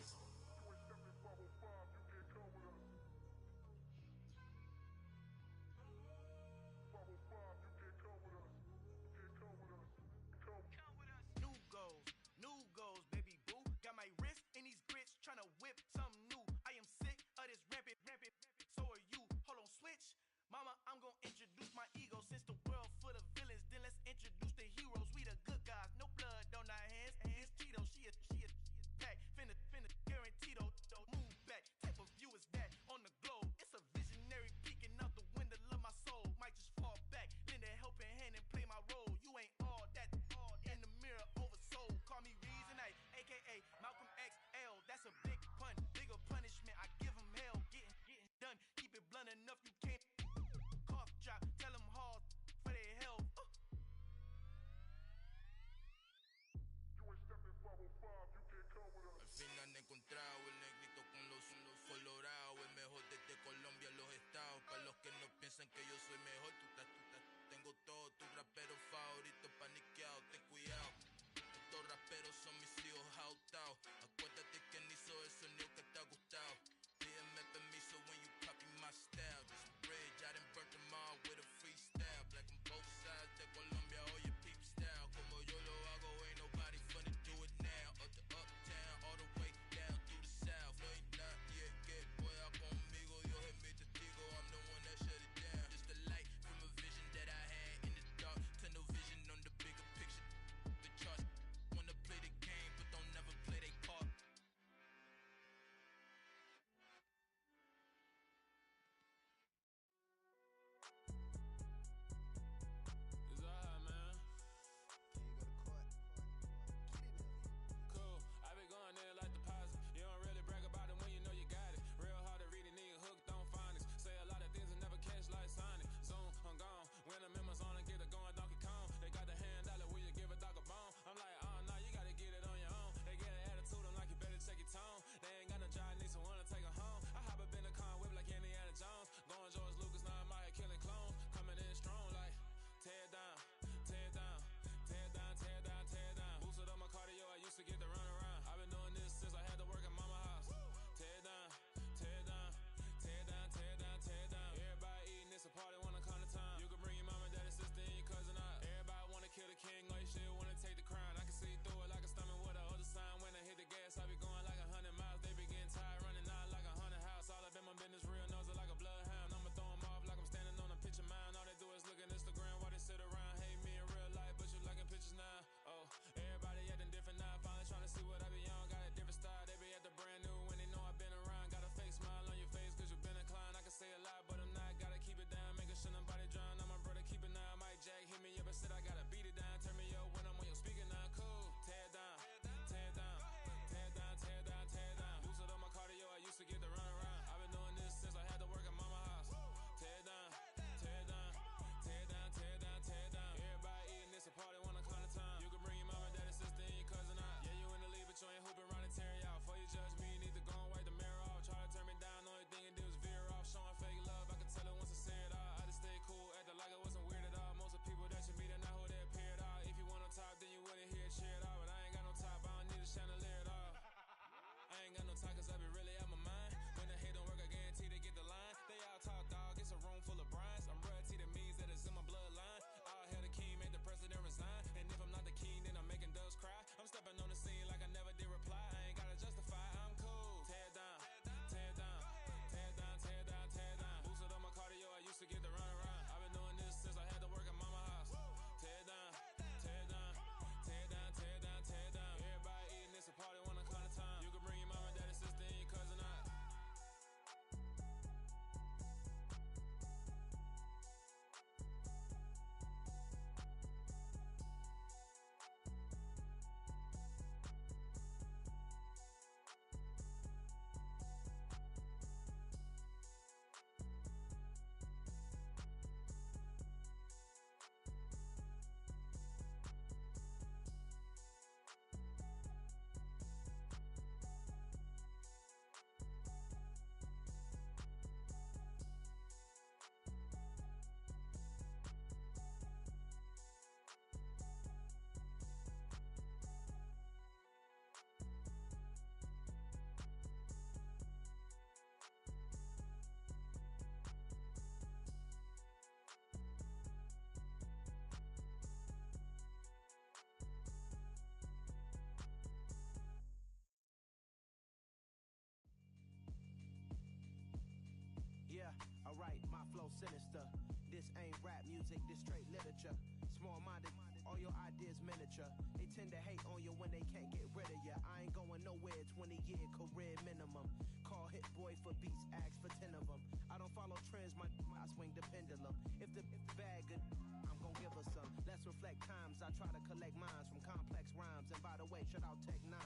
flow sinister. This ain't rap music, this straight literature. Small-minded, all your ideas miniature. They tend to hate on you when they can't get rid of you. I ain't going nowhere, 20-year career minimum. Call Hit Boy for beats, ask for 10 of them. I don't follow trends, I swing the pendulum. If the bag good, I'm gon' give her some. Let's reflect times, I try to collect minds from complex rhymes. And by the way, shout out Tech 9.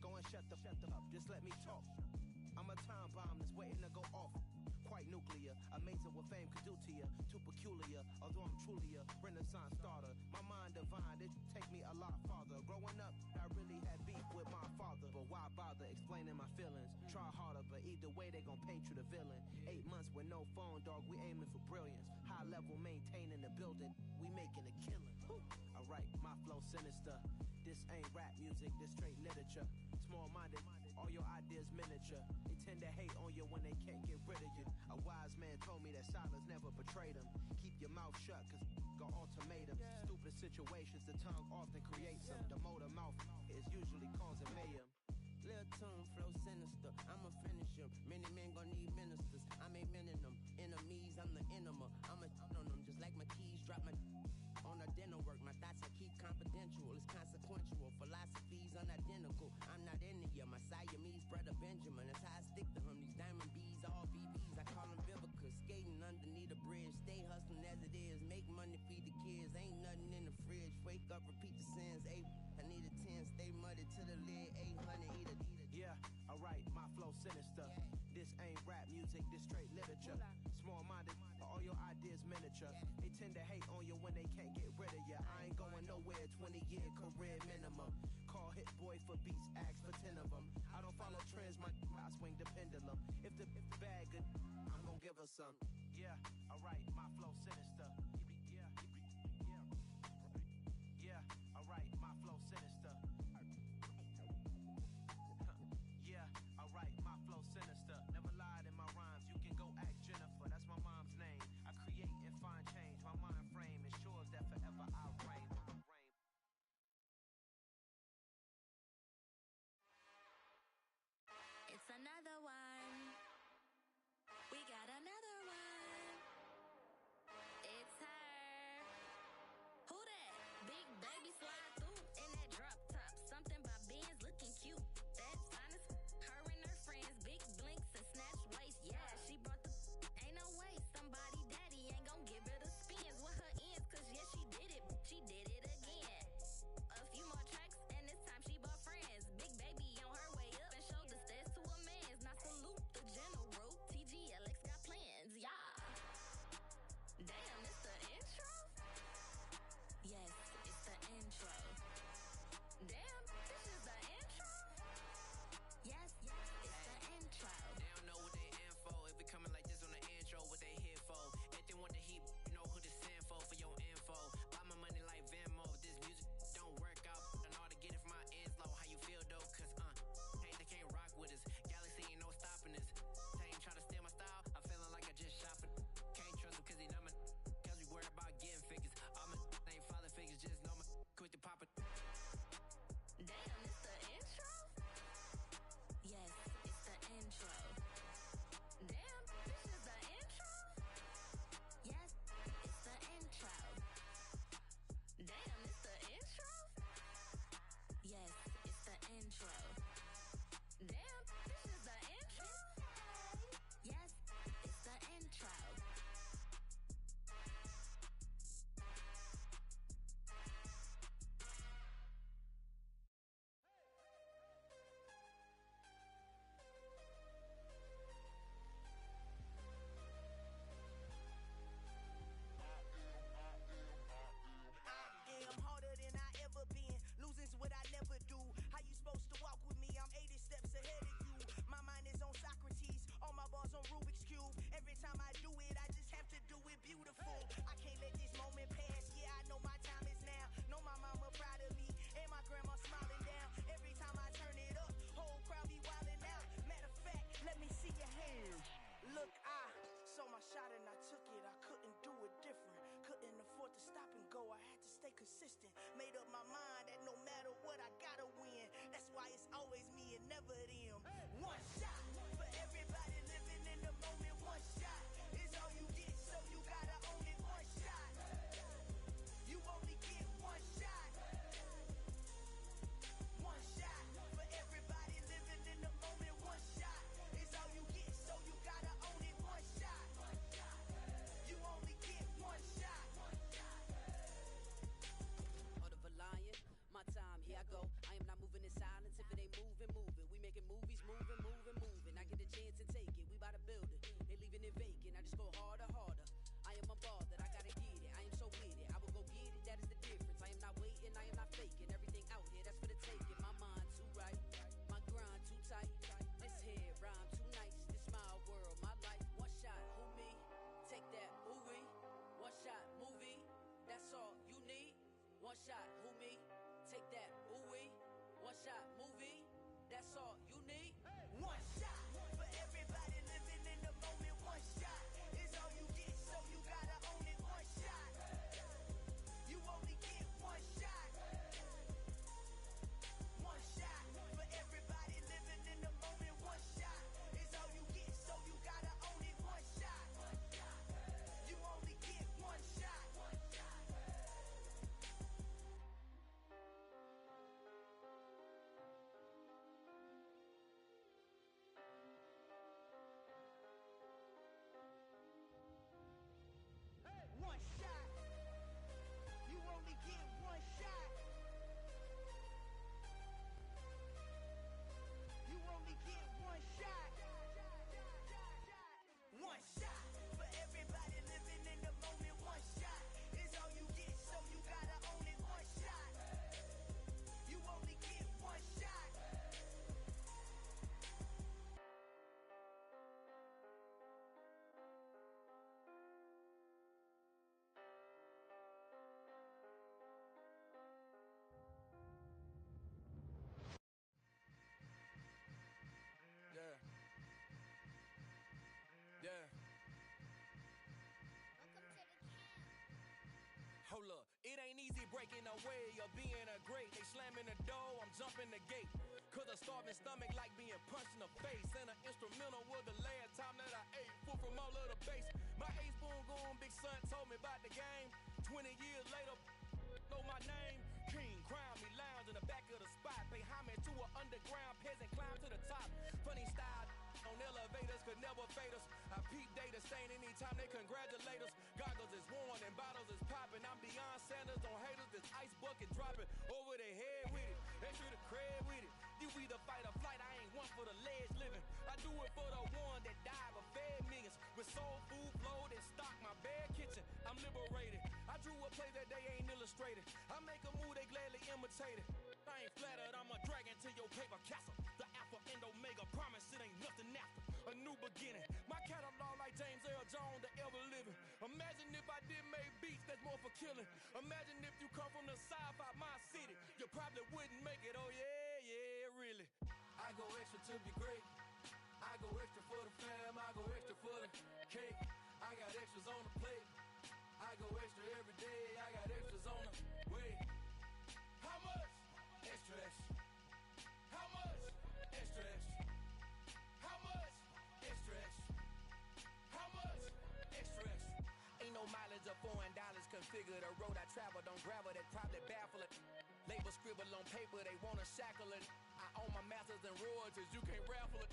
Go and shut the up, just let me talk. I'm a time bomb that's waiting to go off. Quite nuclear, amazing what fame could do to you. Too peculiar, although I'm truly a renaissance starter. My mind divine, it take me a lot farther. Growing up, I really had beef with my father. But why bother explaining my feelings? Try harder, but either way they gon' paint you the villain. 8 months with no phone, dog, we aiming for brilliance. High level, maintaining the building, we making a killing. Alright, my flow sinister. This ain't rap music, this straight literature. Small-minded, all your ideas miniature. They tend to hate on you when they can't get rid of you. A wise man told me that silence never betrayed him. Keep your mouth shut, cause got ultimatums. Stupid situations, the tongue often creates them. The motor mouth is usually causing mayhem. Lil' tune, flow sinister, I'ma finish him. Many men gon' need ministers, I'm a men in them. Enemies, I'm the enema, I'ma on them. Just like my keys, drop my on a dinner work. My thoughts I keep confidential, it's consequential. Philosophies unidentical, I'm not into you. My Siamese brother Benjamin, that's how I stick to him. These diamond bees, all BBs, I call them Vivica. Skating underneath a bridge, stay hustling as it is. Make money, feed the kids, ain't nothing in the fridge. Wake up, repeat the sins, I need a 10, stay muddy to the lid, 800, eat a. Yeah, alright, my flow sinister. This ain't rap music, this straight literature. Small-minded, all your ideas miniature. They tend to hate on you when they can't get rid of you. I ain't going nowhere, 20-year career minimum. Call Hit Boy for beats, ask for 10 of them. I don't follow trends, I swing the pendulum. If the bag good, I'm gon' give her some. Yeah, alright, my flow sinister. Yeah, alright, my flow sinister. Yeah, alright, my flow sinister. Never lied in my rhymes, you can go ask Jennifer, that's my mom's name. I create and find change, my mind frame ensures that forever I'll reign. It's another one. We got another one. It's her. Who that? Big baby slide through in that drop top. Something by Benz looking cute. That's honest. Her and her friends, big blinks and snatch waist. Yeah, she brought the. Ain't no way somebody daddy ain't gon' give her the spins with her ends. Cause yeah, she did it. She did it again. A few more tracks and this time she bought friends. Big baby on her way up and showed the stairs to a man's. Now salute the general. TGLX got plans, yeah. Damn, it's the intro? Yes, it's the intro. Damn, this is the intro? Yes, it's the intro. They don't know what they in for. If we coming like this on the intro, what they here for? If they want the heat, you know who to send for your info. Buy my money like Venmo. This music don't work out. And all to get it from my ends low. How you feel though? Cause hey, they can't rock with us. Galaxy ain't no stopping us. They ain't trying to steal my style. I'm feeling like I just shopping. Can't trust them cause they know my. Cause we worried about getting figures. All my ain't father figures. Just know my quick to pop it. Damn, it's the intro? Yes, it's the intro. Damn, this is the intro? Yes, it's the intro. Damn, it's the intro? Yes, it's the intro. Damn, this is the intro? Yes, it's the intro. I'm harder than I ever been. Losing's what I never do. How you supposed to walk with me? I'm 80 steps ahead of you. My mind is on Socrates. All my bars on Rubik's Cube. Every time I do it, I just have to do it beautiful. I can't let this moment pass. Yeah, I know my time is now. Know my mama proud of me. And my grandma smiling down. Every time I turn it up, whole crowd be wilding out. Matter of fact, let me see your hands. Look, I saw my shot and I took it. I couldn't do it different. Couldn't afford to stop and go. I had to stay consistent. Made up my mind that no matter what, I gotta win. That's why it's always me and never them. One shot for everybody living in the moment. One shot is all you get. shot, who me? Take that, ooh-wee. One shot, movie. That's all you need. One shot for everybody living in the moment. One shot is all you get, so you gotta own it. One shot. You only get one shot. One shot for everybody living in the moment. One shot is all you get, so you gotta own it. One shot. You only get one shot. One shot. You only get one shot. You only get one shot. One shot for everybody living in the moment. One shot is all you get, so you gotta own it. One shot. You only get one shot. Yeah. Yeah. Hold up, it ain't easy breaking away or being a great. They slamming the door, I'm jumping the gate. Cause a starving stomach like being punched in the face. And an instrumental was the last time that I ate. Full from all of the bass. My ace boom goon big son told me about the game. 20 years later, know my name. King, crown me, lounge in the back of the spot. Pay homage to an underground peasant, climb to the top. Funny style on elevators could never fade us. I peep data stain anytime they congratulate us. Goggles is worn and bottles is popping. I'm Deion Sanders on haters, this ice bucket dropping over their head with it. Extra the cred with it. You either fight or flight, I ain't one for the ledge living. I do it for the one that died but fed millions. With soul food flowed and stock my bad kitchen. I'm liberated. I drew a play that they ain't illustrated. I make a move they gladly imitated. I ain't flattered, I'm a dragon to your paper castle. The alpha and omega, promise it ain't nothing after. A new beginning. My catalog like James Earl Jones, the ever living. Imagine if I did make beats that's more for killing. Imagine if you come from the south out my city. You probably wouldn't make it, oh yeah, really. I go extra to be great. I go extra for the fam, I go extra for the cake. I got extras on the plate. I go extra every day, I got extras on the way. How much? Extra, extra. How much? Extra, extra. How much? Extra, extra. How much? Extra, extra. Ain't no mileage of $4 configure the road I travel. Don't gravel that probably baffle it. Label scribble on paper, they wanna shackle it. I own my masters and royalties, you can't raffle it.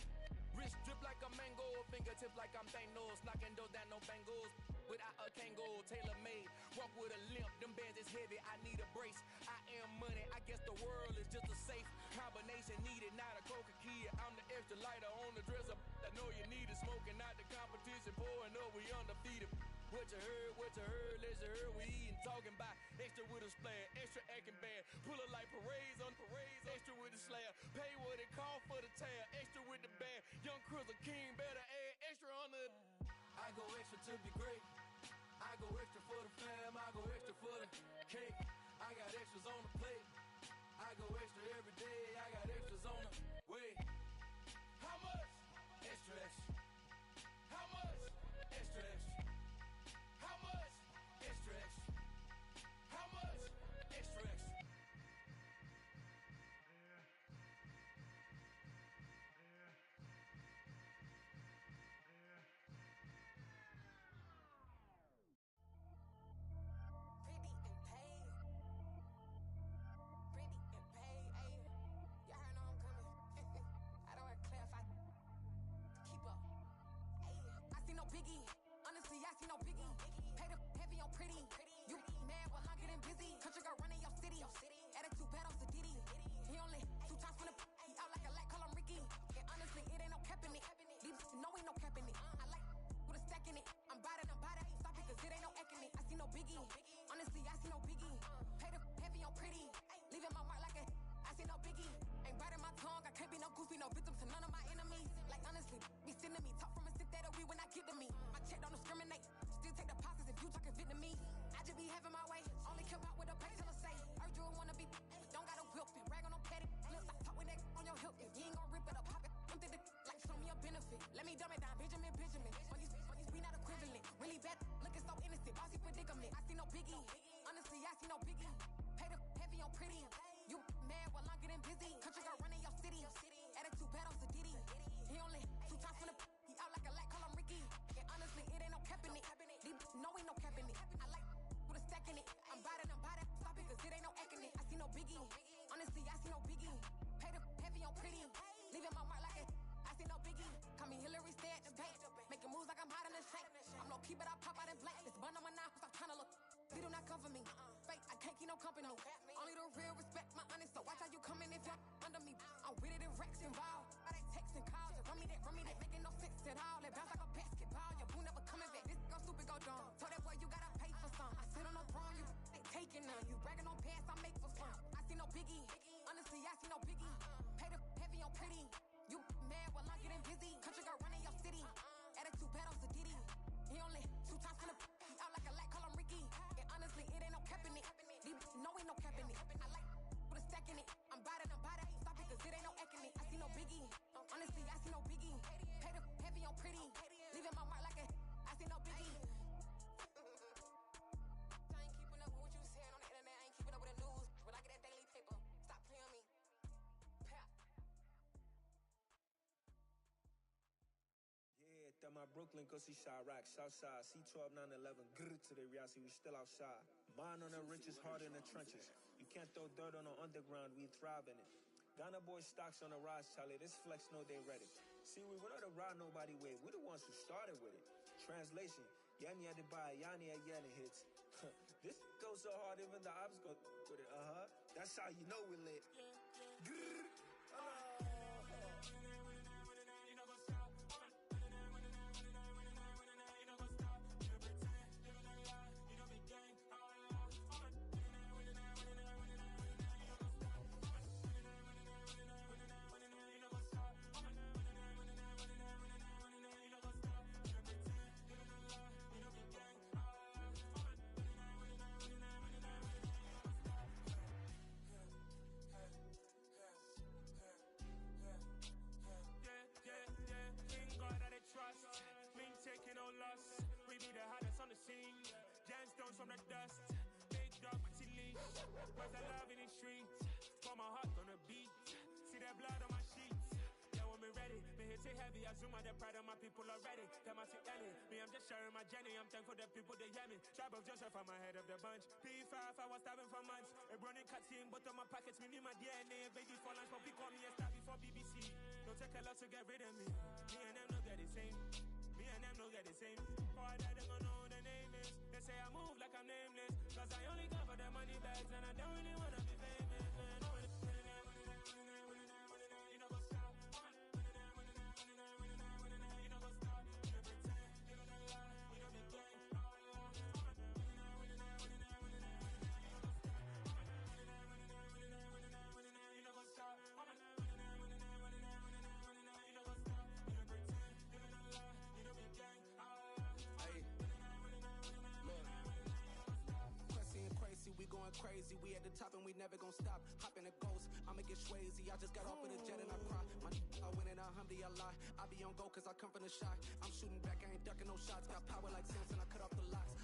Wrist drip like a mango, fingertips like I'm Thanos. Knocking doors down, no bangles. Without a Kango, tailor-made. Walk with a limp, them bands is heavy, I need a brace. I am money, I guess the world is just a safe combination needed, not a coca key. I'm the extra lighter on the dresser. I know you need it, smoking out the competition, pouring up, we undefeated. What you heard, let's you heard, we eating, talking about extra with a splash, extra acting bad, pull it like parades on parades, extra with the slab, pay what it cost for the tab, extra with the band, young Chris a king, better add extra on the. I go extra to be great, I go extra for the fam, I go extra for the cake, I got extras on the plate, I go extra every day, I got extras on the way. How much? Extra, extra. How much? Extra, extra. How much? Extra, extra. How much? Extra, extra. Pretty and paid. Pretty and paid, ayy. Y'all heard know I'm coming. I don't want to clarify. Keep up. Ayy. I see no biggie. Honestly, I see no biggie. Pay the heavy on pretty. You mad, well, I'm getting busy. Country girl running your city. Attitude bad on Sadiddy. He only 2 times from the he out like a light, call him Ricky. And honestly, it ain't no cap in it. These know ain't no cap in it. I like with a stack in it. I'm bad, ain't stop it, cause it ain't no eck in it. I see no biggie. Honestly, I see no biggie. Pay the heavy on pretty. Leaving my mark like a I see no biggie. Ain't biting my tongue, I can't be no goofy, no victim to none of my enemies. Like honestly, be sending me talk from a sit that'll be when I get to me. My check don't discriminate, still take deposits if you talking Vietnamese. I just be having my way, only come out with a pay till I say. counterfeit. Let me dumb it down, Benjamin. For you, we not equivalent. Really bad, looking so innocent. Bossy predicament. I see no biggie. Honestly, I see no biggie. Pay the heavy on pretty. You mad while I'm getting busy. Country girl running your city. Attitude bad on Diddy. He only 2 times from the he out like a light, call him Ricky. And honestly, it ain't no cap in it. These no ain't no cap in it. I like with a stack in it. I'm bad. Stop it, cause it ain't no acting it. I see no biggie. Honestly, I see no biggie. Pay the heavy on pretty. Leaving my mark like it. I see no biggie. Call me Hillary, stay at the bank. Making moves like I'm hot in the shank. I'm low key, but I pop out in blank. This bun on my knife, stop trying to look. They do not come for me. Fake, I can't keep no company. Only the real respect my honest. So watch how you coming if you're under me. I'm with it and Rex involved. I they texting calls. Just run me that. Making no sense at all. They bounce like a basketball. Your boo never coming back. This go stupid, go dumb. Told that boy you gotta pay for some. I sit on the throne, you ain't taking none. You bragging on pants, I make for fun. I see no biggie. Honestly, I see no biggie. Pay the heavy on pretty. You mad while I'm getting busy. Country girl running your city. Attitude bad on Diddy. He only 2 times from the he out like a light, call him Ricky. And honestly, it ain't no cap in it. These no ain't no cap in it. I like with a stack in it. I'm bad. Stop it, cause it ain't no acting it. I see no biggie. Honestly, I see no biggie. Pay the heavy on pretty. Leaving my mark like a I see no biggie. I ain't keeping up with what you saying on the internet. I ain't keeping up with the news. When I get that daily paper, stop playing on me. Pap. Yeah, that my Brooklyn, go see Chirac, Southside, C12, 911, grrr to the reality, we still outside. Mine on the richest, heart in the trenches. You can't throw dirt on the underground, we thrive in it. Ghana boy stocks on the rise, Charlie, this flex know they ready. See, we were not to ride nobody with, we're the ones who started with it. Translation, Yanni had to buy, Yanni had Yanni hits. This goes so hard, even the ops go with it, That's how you know we lit. Grrr. From the dust, big dog with your leash. Where's the love in the streets? For my heart on the beat. See that blood on my sheets. Yeah, when me ready, me hit it heavy. I zoom out the pride of my people already. Them I see Ellie. Me, I'm just sharing my journey. I'm thankful that people they hear me. Tribe of Joseph, I'm ahead of the bunch. P5, I was starving for months. A running cutscene, but on my pockets, me need my DNA. Baby for lunch, but we call me a star before BBC. Don't take a lot to get rid of me. Me and them no get the same. Me and them no get the same. Oh, I died, they gonna know who the name is. They say I move like I'm nameless. Cause I only come for the money bags and I don't really wanna be famous, man. You know go stop. You know go stop. You don't pretend. You don't lie. You don't be gang. You know go stop. You know go stop. Crazy, we at the top and we never gon' stop. Hop in a ghost, I'ma get swayzy. I just got off of the jet and I cry. My I win in a Humvee, I lie. I be on go cause I come from the shot. I'm shooting back, I ain't ducking no shots. Got power like Samson, I cut off the locks.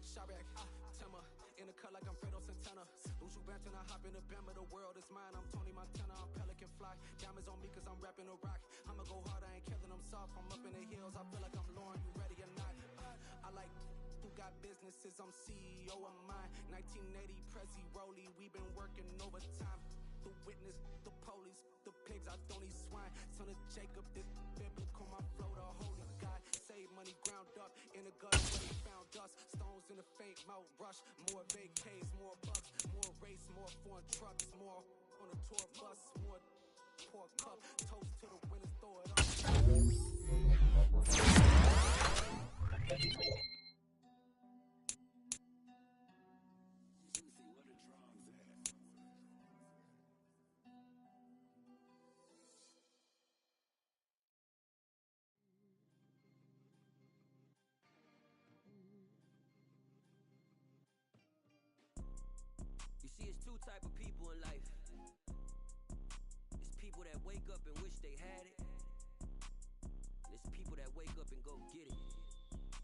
Chirac, Timmer, in the cut like I'm Fredo Santana. Lose you Benton, I hop in the Bama, the world is mine. I'm Tony Montana, I'm Pelican Fly. Diamonds on me cause I'm rapping a rock. I'ma go hard, I ain't killing them soft. I'm up in the hills, I feel like I'm Lauren, you ready or not? I like who got businesses, I'm CEO of mine. 1980 Prezi Rolly, we been working overtime. The witness, the police, the pigs, I don't eat swine. Son of Jacob, this biblical, my flow, the holy God. Save money ground up in the gutter where they found us. Stones in the faint mouth rush. More vacays, more bucks, more race, more foreign trucks, more on a tour bus, more pour cup. Toast to the winners, throw it up. You see, it's 2 type of people in life. It's people that wake up and wish they had it. It's people that wake up and go get it.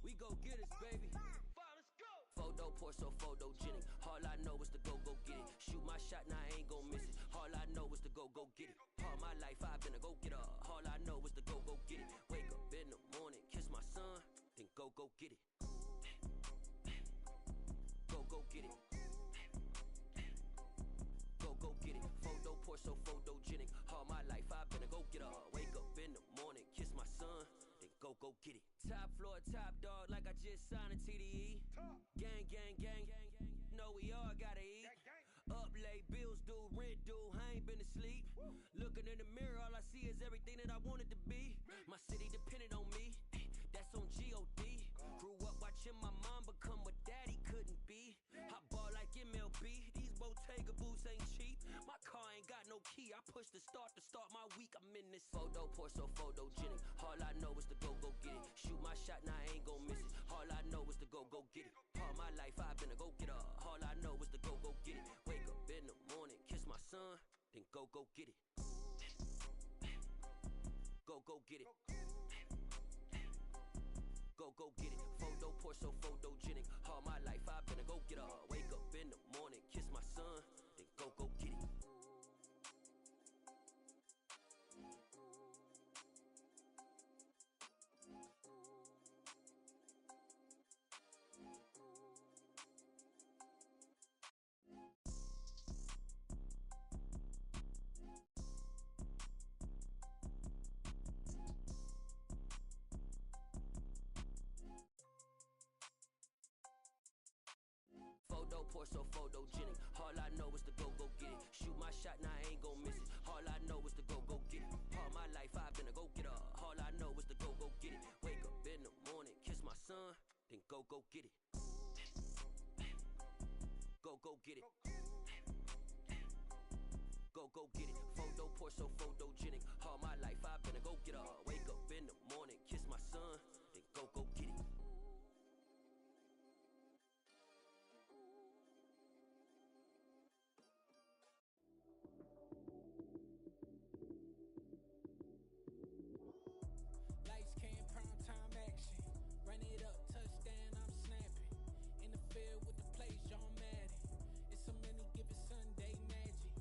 We go get it, baby. Let's go. Photo pour so photogenic. All I know is to go get it. Shoot my shot, now I ain't gon' miss it. All I know is to go get it. All my life I've been a go getter. All I know is to go get it. Wake up in the morning, kiss my son, then go get it. Go get it. Go get it. Photo pour so photogenic. All my life I've been a go getter. Wake up in the morning, kiss my son, then go get it. Top floor, top dog, like I just signed a TDE. Gang, gang, gang, know we all gotta eat. Up late, bills due, rent due, I ain't been asleep. Looking in the mirror, all I see is everything that I wanted to be. My city depended on me, that's on G.O.D. Grew up watching my mom become what daddy couldn't be. I ball like MLB, these Bottega boots ain't cheap. My car ain't got no key, I push the start to start my week. I'm in this photo pour so photogenic. All I know is to go get it. Shoot my shot, now I ain't gon' miss it. All I know is to go get it. All my life I've been a go getter. All I know is to go get it. Wake up in the morning, kiss my son, then go get it. Go get it. Go get it. Photo pour so photogenic. All my life I've been a go getter. Wake up in the morning, kiss my son, then go get it. Photo pour so photogenic. All I know is to go get it. Shoot my shot, now I ain't gon' miss it. All I know is to go get it. All my life I've been a go getter. All I know is to go get it. Wake up in the morning, kiss my son, then go get it. Go get it. Go get it. Photo pour so photogenic. All my life I've been a go getter. Wake up in the morning, kiss my son, then go get it. Lights came, prime time action. Run it up, touchdown, I'm snapping. In the field with the plays, John Madden. It's a many given Sunday magic.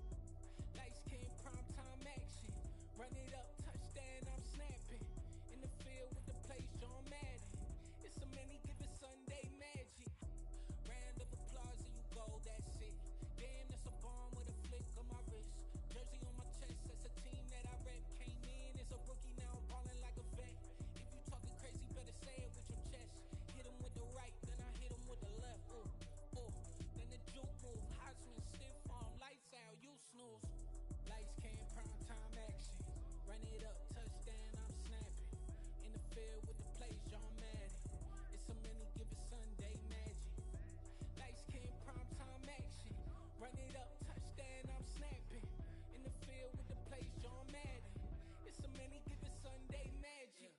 Lights came, prime time action. Run it up, touchdown, I'm snapping. In the field with the plays, John Madden. It's a many given Sunday magic. Round of applause and you go, that's it. Damn, that's a bomb with a flick on my wrist. Jersey on my chest, that's a team that I rep. Came in as a rookie, now I'm ballin' like a vet. If you talking crazy, better say it with your chest. Hit him with the right, then I hit him with the left. Then the juke move, Heisman, stiff arm, lights out, you snooze. Lights came, prime time action. Run it up, touchdown, I'm snapping. In the field with the plays, John Madden. It's a many given Sunday magic. Lights came, prime time action. Run it up, touchdown, I'm snapping. In the field with the plays, John Madden. It's a many given Sunday magic.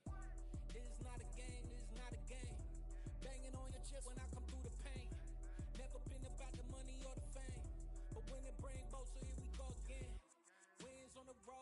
This is not a game, this is not a game. Banging on your chest when I come through the pain. Never been about the money or the fame. But when it bring both, so here we go again. Wins on the road.